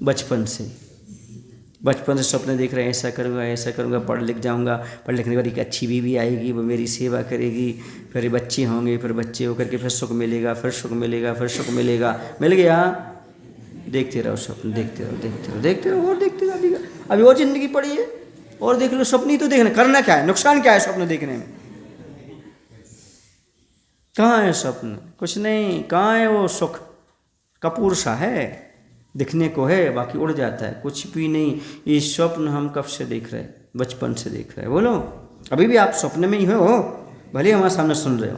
[SPEAKER 1] बचपन से। बचपन से स्वप्न देख रहे हैं, ऐसा करूँगा, ऐसा करूँगा, पढ़ लिख जाऊँगा, पढ़ लिखने के बाद एक अच्छी बीवी आएगी, वो मेरी सेवा करेगी, फिर बच्चे होंगे, फिर बच्चे होकर के फिर सुख मिलेगा, फिर सुख मिलेगा, फिर सुख मिलेगा। मिल गया? देखते रहो स्वप्न, देखते रहो, देखते रहो, देखते रहो, और देखते रहो। अभी और ज़िंदगी पड़ी है, और देख लो। स्वप्न ही तो देखना, करना क्या है? नुकसान क्या है स्वप्न देखने में? कहाँ है स्वप्न? कुछ नहीं। कहाँ है वो सुख? कपूर सा है, दिखने को है, बाकी उड़ जाता है, कुछ भी नहीं। ये स्वप्न हम कब से देख रहे हैं? बचपन से देख रहे हैं। बोलो, अभी भी आप स्वप्न में ही हो, भले हमारे सामने सुन रहे हो,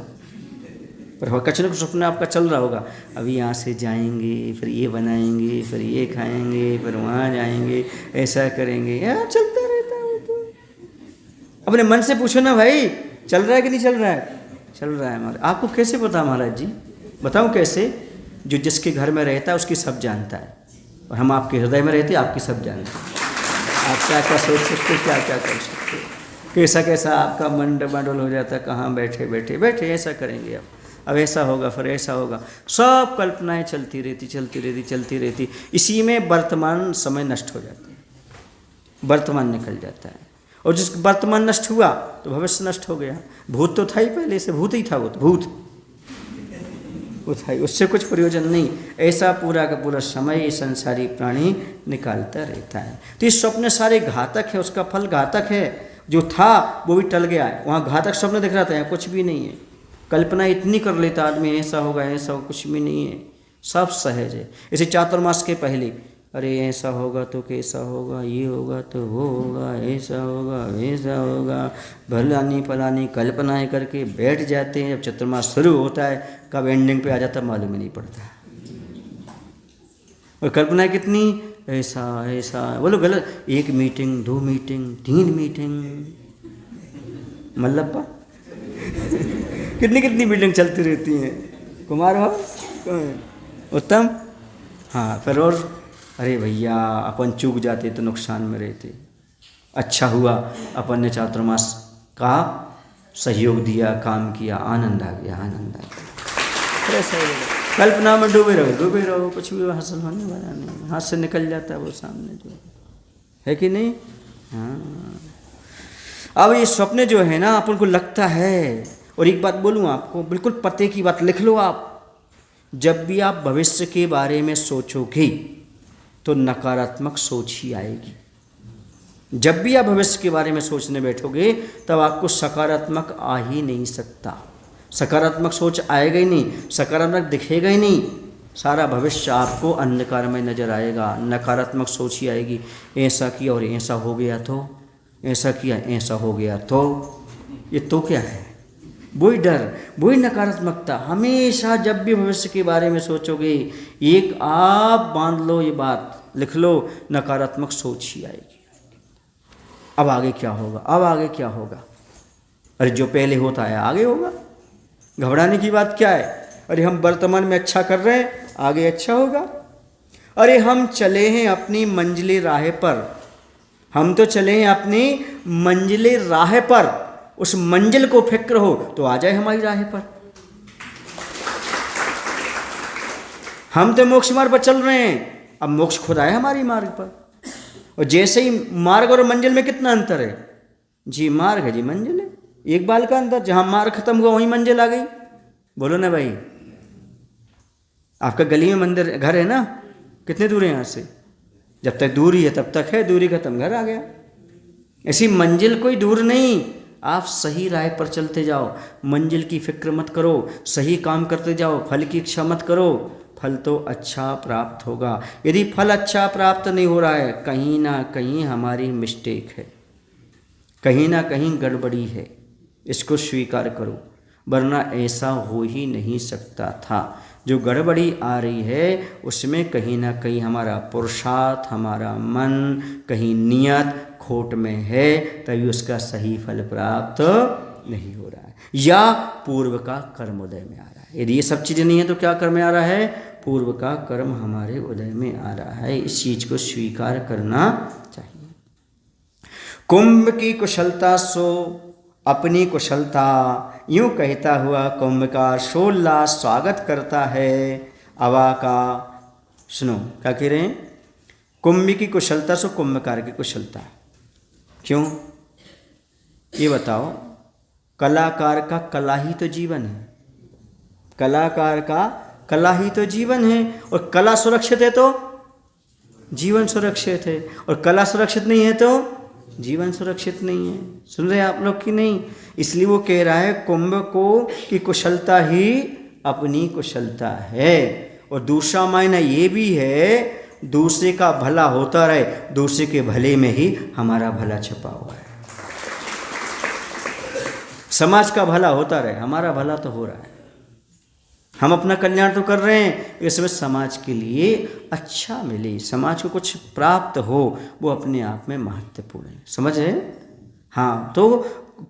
[SPEAKER 1] पर कच्छ न कुछ स्वप्न आपका चल रहा होगा। अभी यहाँ से जाएंगे, फिर ये बनाएंगे, फिर ये खाएंगे, फिर वहाँ जाएंगे, ऐसा करेंगे, यार चलता रहता है वो तो। अपने मन से पूछो ना भाई, चल रहा है कि नहीं चल रहा है? चल रहा है हमारा। आपको कैसे पता महाराज जी? बताऊँ कैसे? जो जिसके घर में रहता है उसकी सब जानता है, और हम आपके हृदय में रहते हैं, आपकी सब जानते हैं। आप क्या क्या सोच सकते हैं, क्या क्या कर सकते हैं, कैसा कैसा आपका मन डमाडोल हो जाता है। कहाँ बैठे बैठे बैठे ऐसा करेंगे, अब ऐसा होगा, फिर ऐसा होगा। सब कल्पनाएं चलती रहती, चलती रहती, चलती रहती। इसी में वर्तमान समय नष्ट हो जाता है, वर्तमान निकल जाता है। और जिस वर्तमान नष्ट हुआ तो भविष्य नष्ट हो गया। भूत तो था ही पहले से, भूत ही था वो तो, भूत वो था ही, उससे कुछ प्रयोजन नहीं। ऐसा पूरा का पूरा समय ये संसारी प्राणी निकालता रहता है। तो ये स्वप्न सारे घातक है, उसका फल घातक है। जो था वो भी टल गया है, वहाँ घातक स्वप्न दिख रहा था, यहाँ कुछ भी नहीं है। कल्पना इतनी कर लेता आदमी, ऐसा होगा, ऐसा होगा, कुछ भी नहीं है, सब सहज है। इसे चातुर्मास के पहले, अरे ऐसा होगा तो कैसा होगा, ये होगा तो वो होगा, ऐसा होगा, वैसा होगा, भलानी फलानी कल्पनाएं करके बैठ जाते हैं। जब चातुर्मास शुरू होता है, कब एंडिंग पे आ जाता है मालूम ही नहीं पड़ता। और कल्पनाएं कितनी, ऐसा ऐसा, बोलो गलत, 1 मीटिंग, 2 मीटिंग, 3 मीटिंग, मल्लप्पा कितनी कितनी मीटिंग चलती रहती हैं। कुमार हो, उत्तम, हाँ, फिर और अरे भैया अपन चूक जाते तो नुकसान में रहते। अच्छा हुआ अपन ने चातुर्मास का सहयोग दिया, काम किया, आनंद आ गया, आनंद आ गया। ऐसा ही कल्पना में डूबे रहो, कुछ भी हासिल होने वाला नहीं, हाथ से निकल जाता है वो सामने जो है कि नहीं। हाँ, अब ये स्वप्न जो है ना अपन को लगता है। और एक बात बोलूँ आपको, बिल्कुल पते की बात लिख लो आप, जब भी आप भविष्य के बारे में सोचोगे तो नकारात्मक सोच ही आएगी। जब भी आप भविष्य के बारे में सोचने बैठोगे तब आपको सकारात्मक आ ही नहीं सकता। सकारात्मक सोच आएगा ही नहीं, सकारात्मक दिखेगा ही नहीं, सारा भविष्य आपको अंधकार में नजर आएगा। नकारात्मक सोच ही आएगी, ऐसा किया और ऐसा हो गया तो, ऐसा किया ऐसा हो गया तो, ये तो क्या है? वही डर, वही नकारात्मकता। हमेशा जब भी भविष्य के बारे में सोचोगे, एक आप बांध लो, ये बात लिख लो, नकारात्मक सोच ही आएगी। अब आगे क्या होगा, अब आगे क्या होगा? अरे जो पहले होता है आगे होगा, घबराने की बात क्या है? अरे हम वर्तमान में अच्छा कर रहे हैं, आगे अच्छा होगा। अरे हम चले हैं अपनी मंजिले राह पर, हम तो चले हैं अपनी मंजिले राह पर, उस मंजिल को फिक्र हो तो आ जाए हमारी राह पर। हम तो मोक्ष मार्ग पर चल रहे हैं, अब मोक्ष खुद आए हमारी मार्ग पर। और जैसे ही मार्ग और मंजिल में कितना अंतर है जी? मार्ग है जी, मंजिल है, एक बाल का अंतर। जहां मार्ग खत्म हुआ वहीं मंजिल आ गई। बोलो ना भाई, आपका गली में मंदिर घर है ना, कितने दूर है यहाँ से? जब तक दूरी है तब तक है, दूरी खत्म घर आ गया। ऐसी मंजिल कोई दूर नहीं, आप सही राह पर चलते जाओ, मंजिल की फिक्र मत करो, सही काम करते जाओ, फल की इच्छा मत करो, फल तो अच्छा प्राप्त होगा। यदि फल अच्छा प्राप्त नहीं हो रहा है, कहीं ना कहीं हमारी मिस्टेक है, कहीं ना कहीं गड़बड़ी है, इसको स्वीकार करो, वरना ऐसा हो ही नहीं सकता था। जो गड़बड़ी आ रही है उसमें कहीं ना कहीं हमारा पुरुषार्थ, हमारा मन, कहीं नियत खोट में है, तभी उसका सही फल प्राप्त नहीं हो रहा है, या पूर्व का कर्म उदय में आ रहा है। यदि ये सब चीज़ें नहीं है तो क्या कर्म में आ रहा है? पूर्व का कर्म हमारे उदय में आ रहा है। इस चीज़ को स्वीकार करना चाहिए। कुंभ की कुशलता सो अपनी कुशलता, यूं कहता हुआ कुंभकार सोल्लास स्वागत करता है अवा का। सुनो क्या कह रहे हैं? कुंभ की कुशलता सो कुंभकार की कुशलता। क्यों ये बताओ? कलाकार का कला ही तो जीवन है, कलाकार का कला ही तो जीवन है, और कला सुरक्षित है तो जीवन सुरक्षित है, और कला सुरक्षित नहीं है तो जीवन सुरक्षित नहीं है। सुन रहे आप लोग कि नहीं? इसलिए वो कह रहा है कुंभ को की कुशलता ही अपनी कुशलता है। और दूसरा मायना ये भी है, दूसरे का भला होता रहे, दूसरे के भले में ही हमारा भला छुपा हुआ है। समाज का भला होता रहे, हमारा भला तो हो रहा है, हम अपना कल्याण तो कर रहे हैं, इसमें समाज के लिए अच्छा मिले, समाज को कुछ प्राप्त हो, वो अपने आप में महत्वपूर्ण है। समझ रहे? हाँ, तो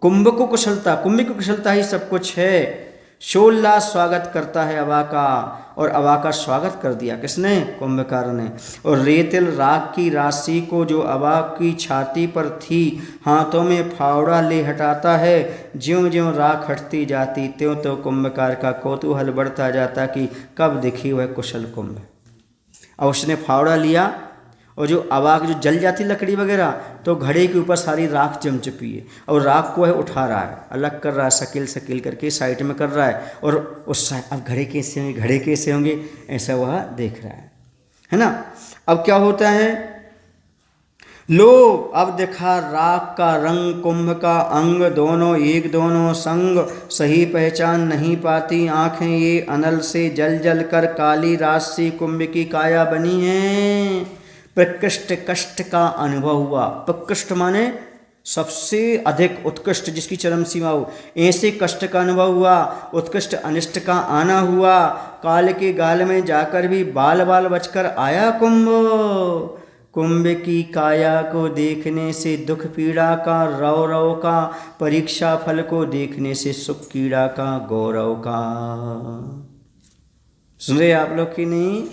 [SPEAKER 1] कुंभ को कुशलता, कुंभ की कुशलता ही सब कुछ है। सोल्लास स्वागत करता है अवा का, और अवा का स्वागत कर दिया किसने? कुंभकार ने। और रेतिल राख की राशि को जो अवा की छाती पर थी, हाथों में फावड़ा ले हटाता है। ज्यों ज्यों राख हटती जाती त्यों तो कुंभकार का कौतूहल बढ़ता जाता कि कब दिखी वह कुशल कुंभ। और उसने फावड़ा लिया, और जो अवा जो जल जाती लकड़ी वगैरह, तो घड़े के ऊपर सारी राख जम चुकी है, और राख को है उठा रहा है, अलग कर रहा है, शकील शकील करके साइड में कर रहा है, और उस अब घड़े कैसे होंगे, घड़े कैसे होंगे, ऐसा वह देख रहा है ना। अब क्या होता है? लो अब देखा राख का रंग, कुंभ का अंग, दोनों एक दोनों संग, सही पहचान नहीं पाती आंखें ये, अनल से जल जल कर काली राशि कुंभ की काया बनी है। प्रकृष्ट कष्ट का अनुभव हुआ। प्रकृष्ट माने सबसे अधिक उत्कृष्ट, जिसकी चरम सीमा हो, ऐसे कष्ट का अनुभव हुआ, उत्कृष्ट अनिष्ट का आना हुआ। काल के गाल में जाकर भी बाल बाल बचकर आया कुंभ। कुंभ की काया को देखने से दुख पीड़ा का रव रव का, परीक्षा फल को देखने से सुख कीड़ा का गौरव का। सुन रहे आप लोग की नहीं?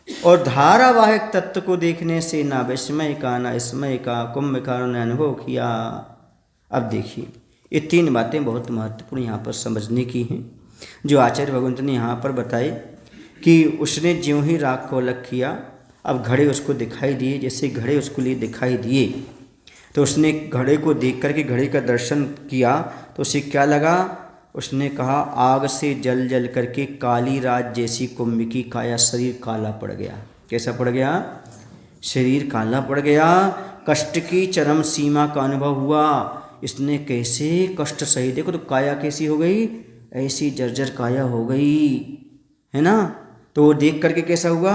[SPEAKER 1] और धारावाहिक तत्व को देखने से ना विस्मय का ना स्मय का कुंभकार ने अनुभव किया। अब देखिए, ये तीन बातें बहुत महत्वपूर्ण यहाँ पर समझने की हैं, जो आचार्य भगवंत ने यहाँ पर बताई कि उसने ज्यों ही राग को अलग किया, अब घड़े उसको दिखाई दिए। जैसे घड़े उसको लिए दिखाई दिए, तो उसने घड़े को देख करके घड़े का दर्शन किया, तो उसे क्या लगा? उसने कहा आग से जल जल करके काली रात जैसी कुंभ की काया, शरीर काला पड़ गया। कैसा पड़ गया? शरीर काला पड़ गया, कष्ट की चरम सीमा का अनुभव हुआ। इसने कैसे कष्ट सही, देखो तो काया कैसी हो गई, ऐसी जर्जर काया हो गई, है ना। तो वो देख करके कैसा हुआ,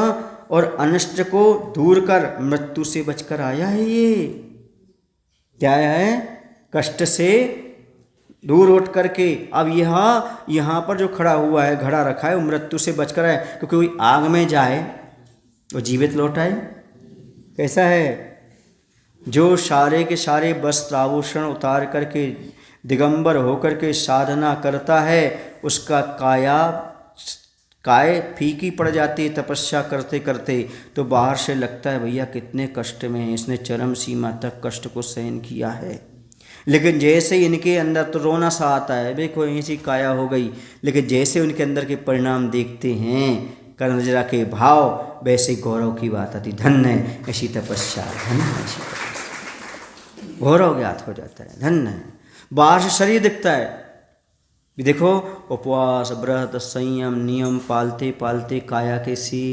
[SPEAKER 1] और अनिष्ट को दूर कर मृत्यु से बचकर आया है। ये क्या है, कष्ट से दूर उठ करके अब यहाँ पर जो खड़ा हुआ है, घड़ा रखा है, वो मृत्यु से बचकर आए। क्योंकि कोई आग में जाए वो जीवित लौट आए। कैसा है, जो सारे के सारे वस्त्र आभूषण उतार करके दिगंबर होकर के साधना करता है, उसका काय फीकी पड़ जाती है तपस्या करते करते। तो बाहर से लगता है भैया कितने कष्ट में है, इसने चरम सीमा तक कष्ट को सहन किया है। लेकिन जैसे इनके अंदर तो रोना सा आता है, देखो ऐसी काया हो गई। लेकिन जैसे उनके अंदर के परिणाम देखते हैं कर्णजरा के भाव, वैसे गौरव की बात आती, धन्य है ऐसी तपस्या, धन्य है ऐसी तपस्या, गौरव ज्ञात हो जाता है, धन्य है। बाहर से शरीर दिखता है, देखो उपवास व्रत संयम नियम पालते पालते काया कैसी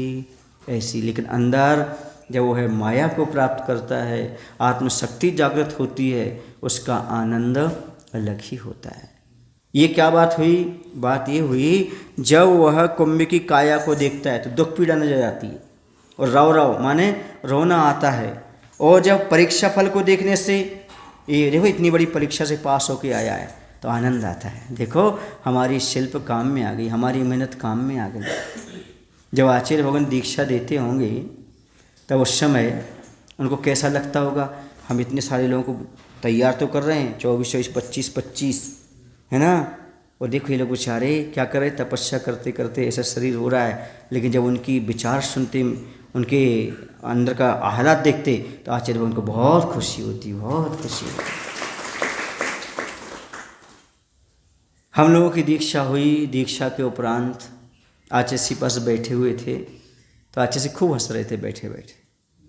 [SPEAKER 1] ऐसी, लेकिन अंदर जब वो है माया को प्राप्त करता है, आत्मशक्ति जागृत होती है, उसका आनंद अलग ही होता है। ये क्या बात हुई, बात ये हुई जब वह कुंभ की काया को देखता है तो दुख पीड़ा नजर आती है, और रव रव माने रोना आता है। और जब परीक्षा फल को देखने से, ये देखो इतनी बड़ी परीक्षा से पास होके आया है, तो आनंद आता है। देखो हमारी शिल्प काम में आ गई, हमारी मेहनत काम में आ गई। जब आचार्य भगवान दीक्षा देते होंगे तब उस समय उनको कैसा लगता होगा, हम इतने सारे लोगों को तैयार तो कर रहे हैं, 24 25 25, है ना। और देखो ये लोग बेचारे क्या कर रहे, तपस्या करते करते ऐसा शरीर हो रहा है। लेकिन जब उनकी विचार सुनते, उनके अंदर का हालात देखते, तो आचार्य भगवान को बहुत खुशी होती, बहुत खुशी होती। हम लोगों की दीक्षा हुई, दीक्षा के उपरांत आचार्य जी पास बैठे हुए थे, तो आचार्य जी खूब हंस रहे थे बैठे बैठे,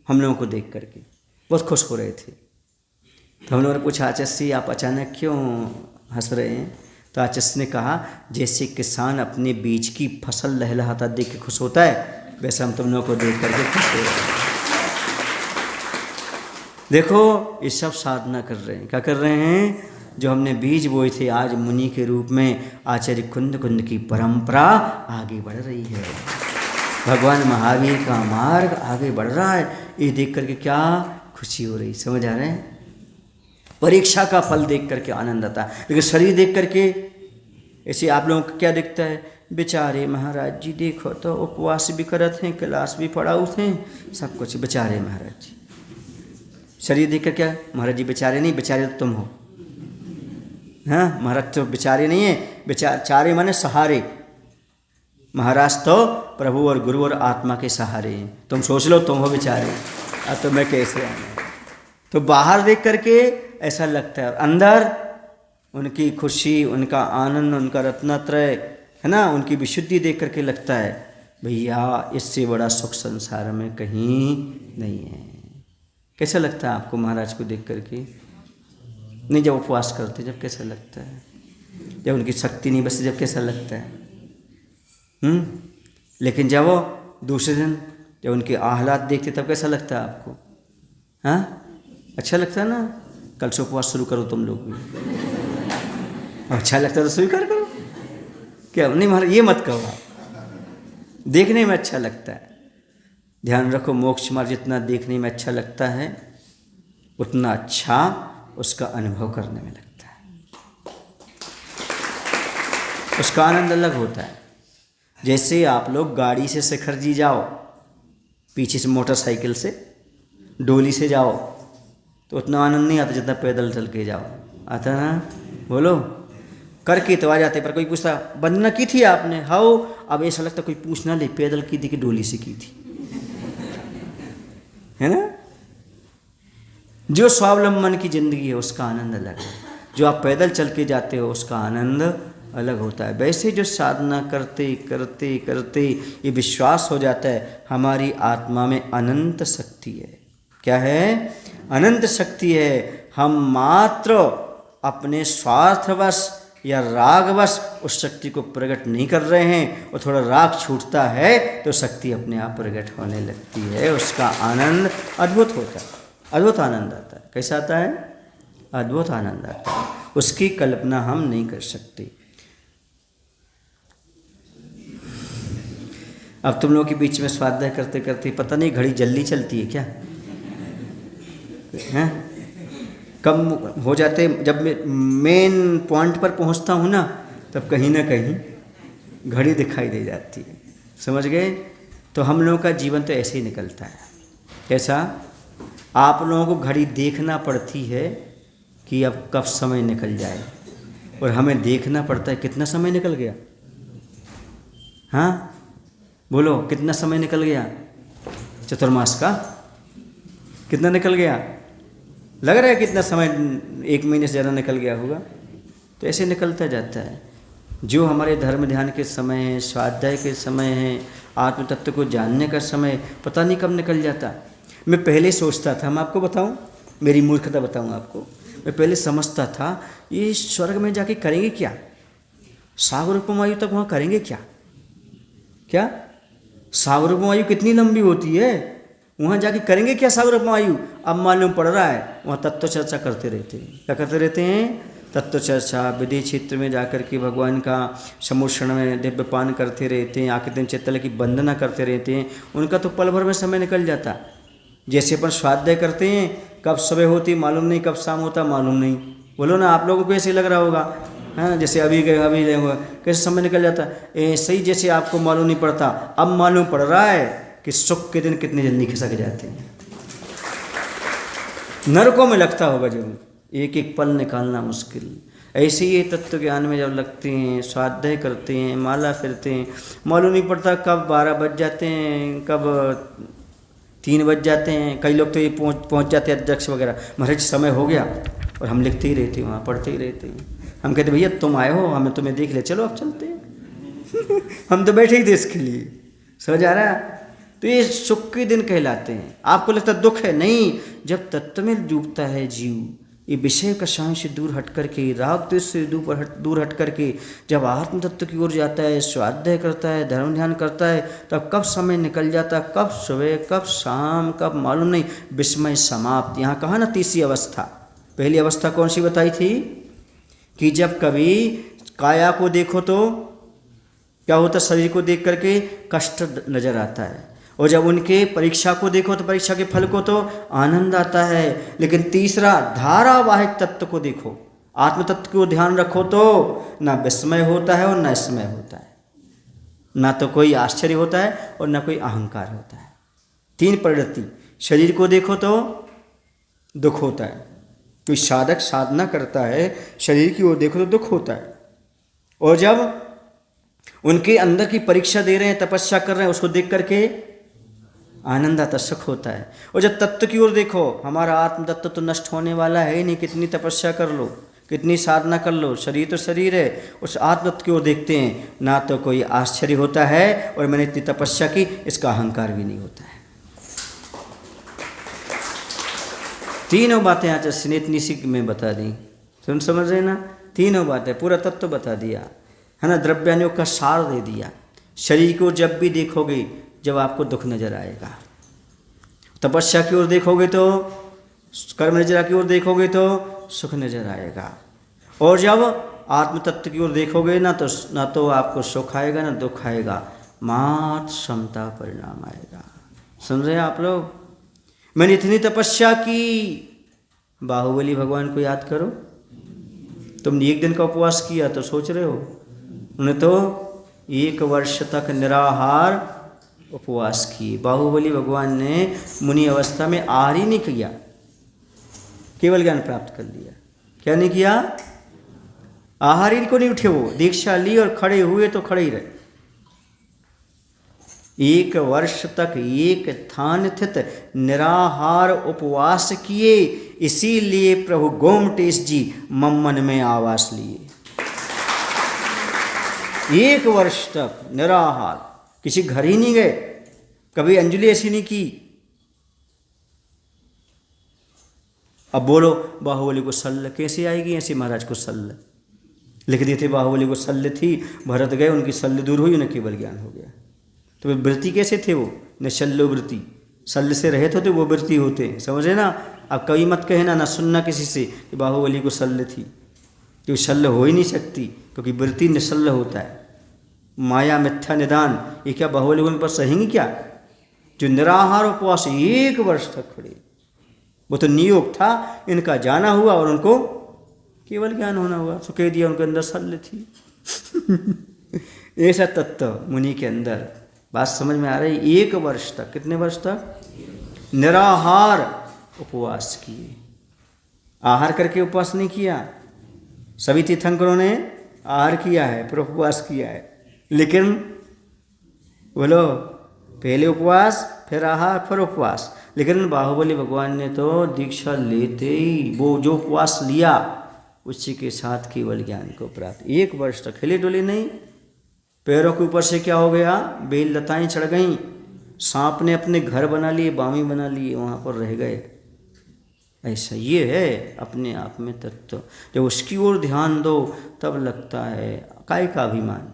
[SPEAKER 1] हम लोगों को देख करके बहुत खुश हो रहे थे। तो हम लोगों ने पूछा, आचार्य जी आप अचानक क्यों हंस रहे हैं? तो आचार्य जी ने कहा, जैसे किसान अपने बीज की फसल लहलहाता देख के खुश होता है, वैसे हम तुम लोगों को देख करके खुश हो रहे हैं। देखो ये सब साधना कर रहे हैं, क्या कर रहे हैं, जो हमने बीज बोए थे, आज मुनि के रूप में आचार्य कुंद कुंद की परंपरा आगे बढ़ रही है। भगवान महावीर का मार्ग आगे बढ़ रहा है, ये देख करके क्या खुशी हो रही, समझ आ रहे हैं। परीक्षा का फल देख करके आनंद आता है, लेकिन शरीर देख करके ऐसे आप लोगों को क्या दिखता है, बेचारे महाराज जी देखो तो उपवास भी करत हैं, क्लास भी पढ़ाउत हैं, सब कुछ बेचारे महाराज जी। शरीर देख कर क्या, महाराज जी बेचारे नहीं, बेचारे तो तुम हो। हाँ महाराज तो बेचारे नहीं है, बेचारे माने सहारे। महाराज तो प्रभु और गुरु और आत्मा के सहारे हैं, तुम सोच लो तुम हो बेचारे, अब तो मैं कैसे आना। तो बाहर देख करके ऐसा लगता है, और अंदर उनकी खुशी, उनका आनंद, उनका रत्नत्रय, है ना, उनकी विशुद्धि देख करके लगता है भैया इससे बड़ा सुख संसार में कहीं नहीं है। कैसा लगता है आपको महाराज को देख करके? नहीं जब उपवास करते जब कैसा लगता है, जब उनकी शक्ति नहीं बसती जब कैसा लगता है। लेकिन जब वो दूसरे दिन जब उनके आह्लाद देखते तब कैसा लगता है आपको? हाँ अच्छा लगता है ना। कल से उपवास शुरू करो तुम लोग भी, अच्छा लगता है तो स्वीकार करो। क्या नहीं महाराज ये मत कहो, देखने में अच्छा लगता है। ध्यान रखो, मोक्ष मार्ग जितना देखने में अच्छा लगता है उतना अच्छा उसका अनुभव करने में लगता है, उसका आनंद अलग होता है। जैसे आप लोग गाड़ी से शिखर जी जाओ, पीछे से मोटरसाइकिल से डोली से जाओ तो उतना आनंद नहीं आता जितना पैदल चल के जाओ। आता ना, बोलो करके तो आ जाते, पर कोई पूछता वंदना की थी आपने, हाओ, अब ऐसा लगता कोई पूछ ना ले पैदल की थी कि डोली से की थी, है ना। जो स्वावलंबन की जिंदगी है उसका आनंद अलग है, जो आप पैदल चल के जाते हो उसका आनंद अलग होता है। वैसे जो साधना करते करते करते ये विश्वास हो जाता है हमारी आत्मा में अनंत शक्ति है। क्या है? अनंत शक्ति है। हम मात्र अपने स्वार्थवश या रागवश उस शक्ति को प्रकट नहीं कर रहे हैं और थोड़ा राग छूटता है तो शक्ति अपने आप प्रकट होने लगती है। उसका आनंद अद्भुत होता है, अद्भुत आनंद आता है। कैसा आता है? अद्भुत आनंद आता है, उसकी कल्पना हम नहीं कर सकते। अब तुम लोगों के बीच में स्वाध्याय करते करते पता नहीं घड़ी जल्दी चलती है क्या हैं? कम हो जाते, जब मैं मेन पॉइंट पर पहुंचता हूं ना तब कहीं ना कहीं घड़ी दिखाई दे जाती है। समझ गए? तो हम लोगों का जीवन तो ऐसे ही निकलता है। कैसा? आप लोगों को घड़ी देखना पड़ती है कि अब कब समय निकल जाए, और हमें देखना पड़ता है कितना समय निकल गया। हाँ बोलो, कितना समय निकल गया? चतुर्मास का कितना निकल गया? लग रहा है कितना समय, 1 महीने से ज़्यादा निकल गया होगा। तो ऐसे निकलता जाता है। जो हमारे धर्म ध्यान के समय है, स्वाध्याय के समय है, आत्म तत्व को जानने का समय, पता नहीं कब निकल जाता। मैं पहले सोचता था, मैं आपको बताऊं, मेरी मूर्खता बताऊं आपको, मैं पहले समझता था ये स्वर्ग में जाके करेंगे क्या, सागर उपमायु तक वहाँ करेंगे क्या? क्या सागर उपमायु कितनी लंबी होती है, वहाँ जाके करेंगे क्या सागर उपमायु? अब मालूम पड़ रहा है वहाँ तत्व चर्चा करते रहते हैं। क्या करते रहते हैं? तत्व चर्चा। विधि क्षेत्र में जाकर के भगवान का समूषण में दिव्यपान करते रहते हैं, आके दिन चित्तल की वंदना करते रहते हैं। उनका तो पल भर में समय निकल जाता। जैसे अपन स्वाध्याय करते हैं, कब सुबह होती मालूम नहीं, कब शाम होता मालूम नहीं। बोलो ना, आप लोगों को ऐसे लग रहा होगा, हाँ जैसे अभी गए अभी गए हुआ, कैसे समय निकल जाता है। सही जैसे आपको मालूम नहीं पड़ता, अब मालूम पड़ रहा है कि सुख के दिन कितने जल्दी खिसक जाते हैं। नरकों में लगता होगा जरूर, एक एक पल निकालना मुश्किल। ऐसे ही ये तत्व ज्ञान में जब लगते हैं, स्वाध्याय करते हैं, माला फिरते हैं, मालूम नहीं पड़ता कब 12 बज जाते हैं, कब 3 बज जाते हैं। कई लोग तो ये पहुँच जाते हैं अध्यक्ष वगैरह, महाराज समय हो गया, और हम लिखते ही रहते हैं, वहाँ पढ़ते ही रहते हैं। हम कहते भैया तुम आए हो, हमें तुम्हें देख ले, चलो अब चलते हैं। हम तो बैठे ही थे इसके लिए। समझ आ रहा है? तो ये सुख के दिन कहलाते हैं। आपको लगता दुख है, नहीं। जब तत्व में डूबता है जीव, ये विषय का शान से दूर हट करके, राग द्वेष से दूर हट करके जब आत्म तत्व की ओर जाता है, स्वाध्याय करता है, धर्म ध्यान करता है, तब कब समय निकल जाता, कब सुबह कब शाम कब मालूम नहीं। विस्मय समाप्त। यहाँ कहा ना तीसरी अवस्था। पहली अवस्था कौन सी बताई थी? कि जब कभी काया को देखो तो क्या होता, शरीर को देख करके कष्ट नजर आता है, और जब उनके परीक्षा को देखो तो परीक्षा के फल को तो आनंद आता है। लेकिन तीसरा धारावाहिक तत्व को देखो, आत्म तत्व को ध्यान रखो तो ना विस्मय होता है और ना स्मय होता है, ना तो कोई आश्चर्य होता है और ना कोई अहंकार होता है। 3 प्रवृत्ति। शरीर को देखो तो दुख होता है, कोई साधक साधना करता है, शरीर की ओर देखो तो दुख होता है, और जब उनके अंदर की परीक्षा दे रहे हैं, तपस्या कर रहे हैं, उसको देख करके आनंद आता, सुख होता है। और जब तत्व की ओर देखो, हमारा आत्म तत्व तो नष्ट होने वाला है ही नहीं, कितनी तपस्या कर लो, कितनी साधना कर लो, शरीर तो शरीर है। उस आत्म तत्व की ओर देखते हैं, ना तो कोई आश्चर्य होता है और मैंने इतनी तपस्या की, इसका अहंकार भी नहीं होता है। तीनों बातें आज इतनी सी में बता दी, तुम समझ रहे ना? तीनों बातें, पूरा तत्व बता दिया है ना, द्रव्यानुयोग का सार दे दिया। शरीर को जब भी देखोगे, जब आपको दुख नजर आएगा, तपस्या की ओर देखोगे तो, कर्म नजरा की ओर देखोगे तो सुख नजर आएगा, और जब आत्म तत्व की ओर देखोगे ना तो आपको सुख आएगा ना दुख आएगा, मात्र समता परिणाम आएगा। सुन रहे हैं आप लोग? मैंने इतनी तपस्या की। बाहुबली भगवान को याद करो, तुमने 1 दिन का उपवास किया तो सोच रहे हो, उन्हें तो 1 वर्ष तक निराहार उपवास किए। बाहुबली भगवान ने मुनि अवस्था में आहार ही नहीं किया, केवल ज्ञान प्राप्त कर लिया। क्या नहीं किया? आहार ही को नहीं उठे, वो दीक्षा ली और खड़े हुए तो खड़े ही रहे। 1 वर्ष तक एक स्थान स्थित निराहार उपवास किए, इसीलिए प्रभु गोमटेश जी मम्मन में आवास लिए। 1 वर्ष तक निराहार, किसी घर ही नहीं गए, कभी अंजलि ऐसी नहीं की। अब बोलो बाहुबली को सल्ल कैसे आएगी? ऐसे महाराज को सल्ल लिख दिए थे बाहुबली को शल्य थी, भरत गए, उनकी शल्य दूर हुई, उन्हें केवल ज्ञान हो गया। तो वे वृत्ति कैसे थे? वो निशल्य वृत्ति, शल्य से रहित होते वो वृत्ति होते हैं, समझे ना। अब कभी मत कहना, ना सुनना किसी से कि बाहुबली को शल्य थी, क्योंकि शल्य हो ही नहीं सकती, क्योंकि वृत्ति निशल्य होता है। माया मिथ्या निदान, ये क्या बाहुबली को पर सहेंगी क्या? जो निराहार उपवास 1 वर्ष तक खड़े, वो तो नियोग था, इनका जाना हुआ और उनको केवल ज्ञान होना हुआ, तो कह दिया उनके अंदर शल्य थी। ऐसा तत्व मुनि के अंदर, बात समझ में आ रही? 1 वर्ष तक, कितने वर्ष तक? निराहार उपवास किए, आहार करके उपवास नहीं किया। सभी तीर्थंकरों ने आहार किया है, फिर उपवास किया है, लेकिन बोलो पहले उपवास, फिर आहार, फिर उपवास। लेकिन बाहुबली भगवान ने तो दीक्षा लेते ही वो जो उपवास लिया उसी के साथ केवल ज्ञान को प्राप्त। 1 वर्ष तक हिले डुले नहीं। पैरों के ऊपर से क्या हो गया? बेल लताएं चढ़ गईं, सांप ने अपने घर बना लिए, बामी बना लिए, वहाँ पर रह गए। ऐसा ये है अपने आप में तत्व। जब उसकी ओर ध्यान दो तब लगता है काय का अभिमान,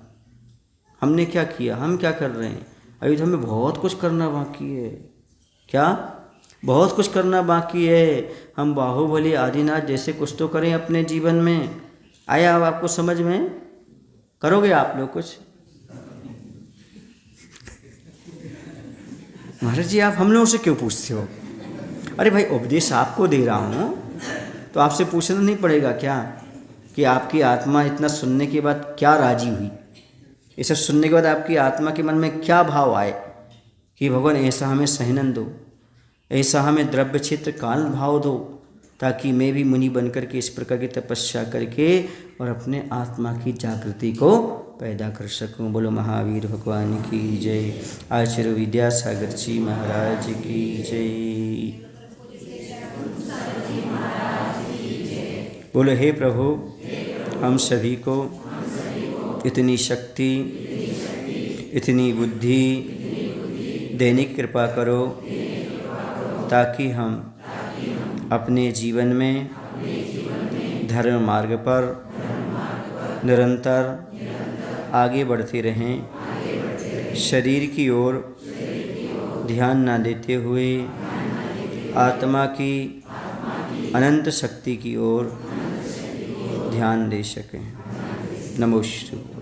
[SPEAKER 1] हमने क्या किया, हम क्या कर रहे हैं, अभी तो हमें बहुत कुछ करना बाकी है। क्या? बहुत कुछ करना बाकी है। हम बाहुबली आदिनाथ जैसे कुछ तो करें अपने जीवन में। आया अब आपको समझ में? करोगे आप लोग कुछ? महाराज जी आप हम लोगों से क्यों पूछते हो? अरे भाई उपदेश आपको दे रहा हूँ तो आपसे पूछना नहीं पड़ेगा क्या कि आपकी आत्मा इतना सुनने के बाद क्या राजी हुई? ये सब सुनने के बाद आपकी आत्मा के मन में क्या भाव आए कि भगवान ऐसा हमें सहनन दो, ऐसा हमें द्रव्य क्षेत्र काल भाव दो, ताकि मैं भी मुनि बनकर के इस प्रकार की तपस्या करके और अपने आत्मा की जागृति को पैदा कर सकूं। बोलो महावीर भगवान की जय। आचार्य विद्यासागर जी महाराज की जय। बोलो हे प्रभु, हम सभी को इतनी शक्ति, इतनी बुद्धि देने की कृपा करो ताकि हम अपने जीवन में धर्म मार्ग पर निरंतर आगे बढ़ते रहें। शरीर की ओर ध्यान न देते हुए आत्मा की अनंत शक्ति की ओर ध्यान दे सकें। नमोस्तु।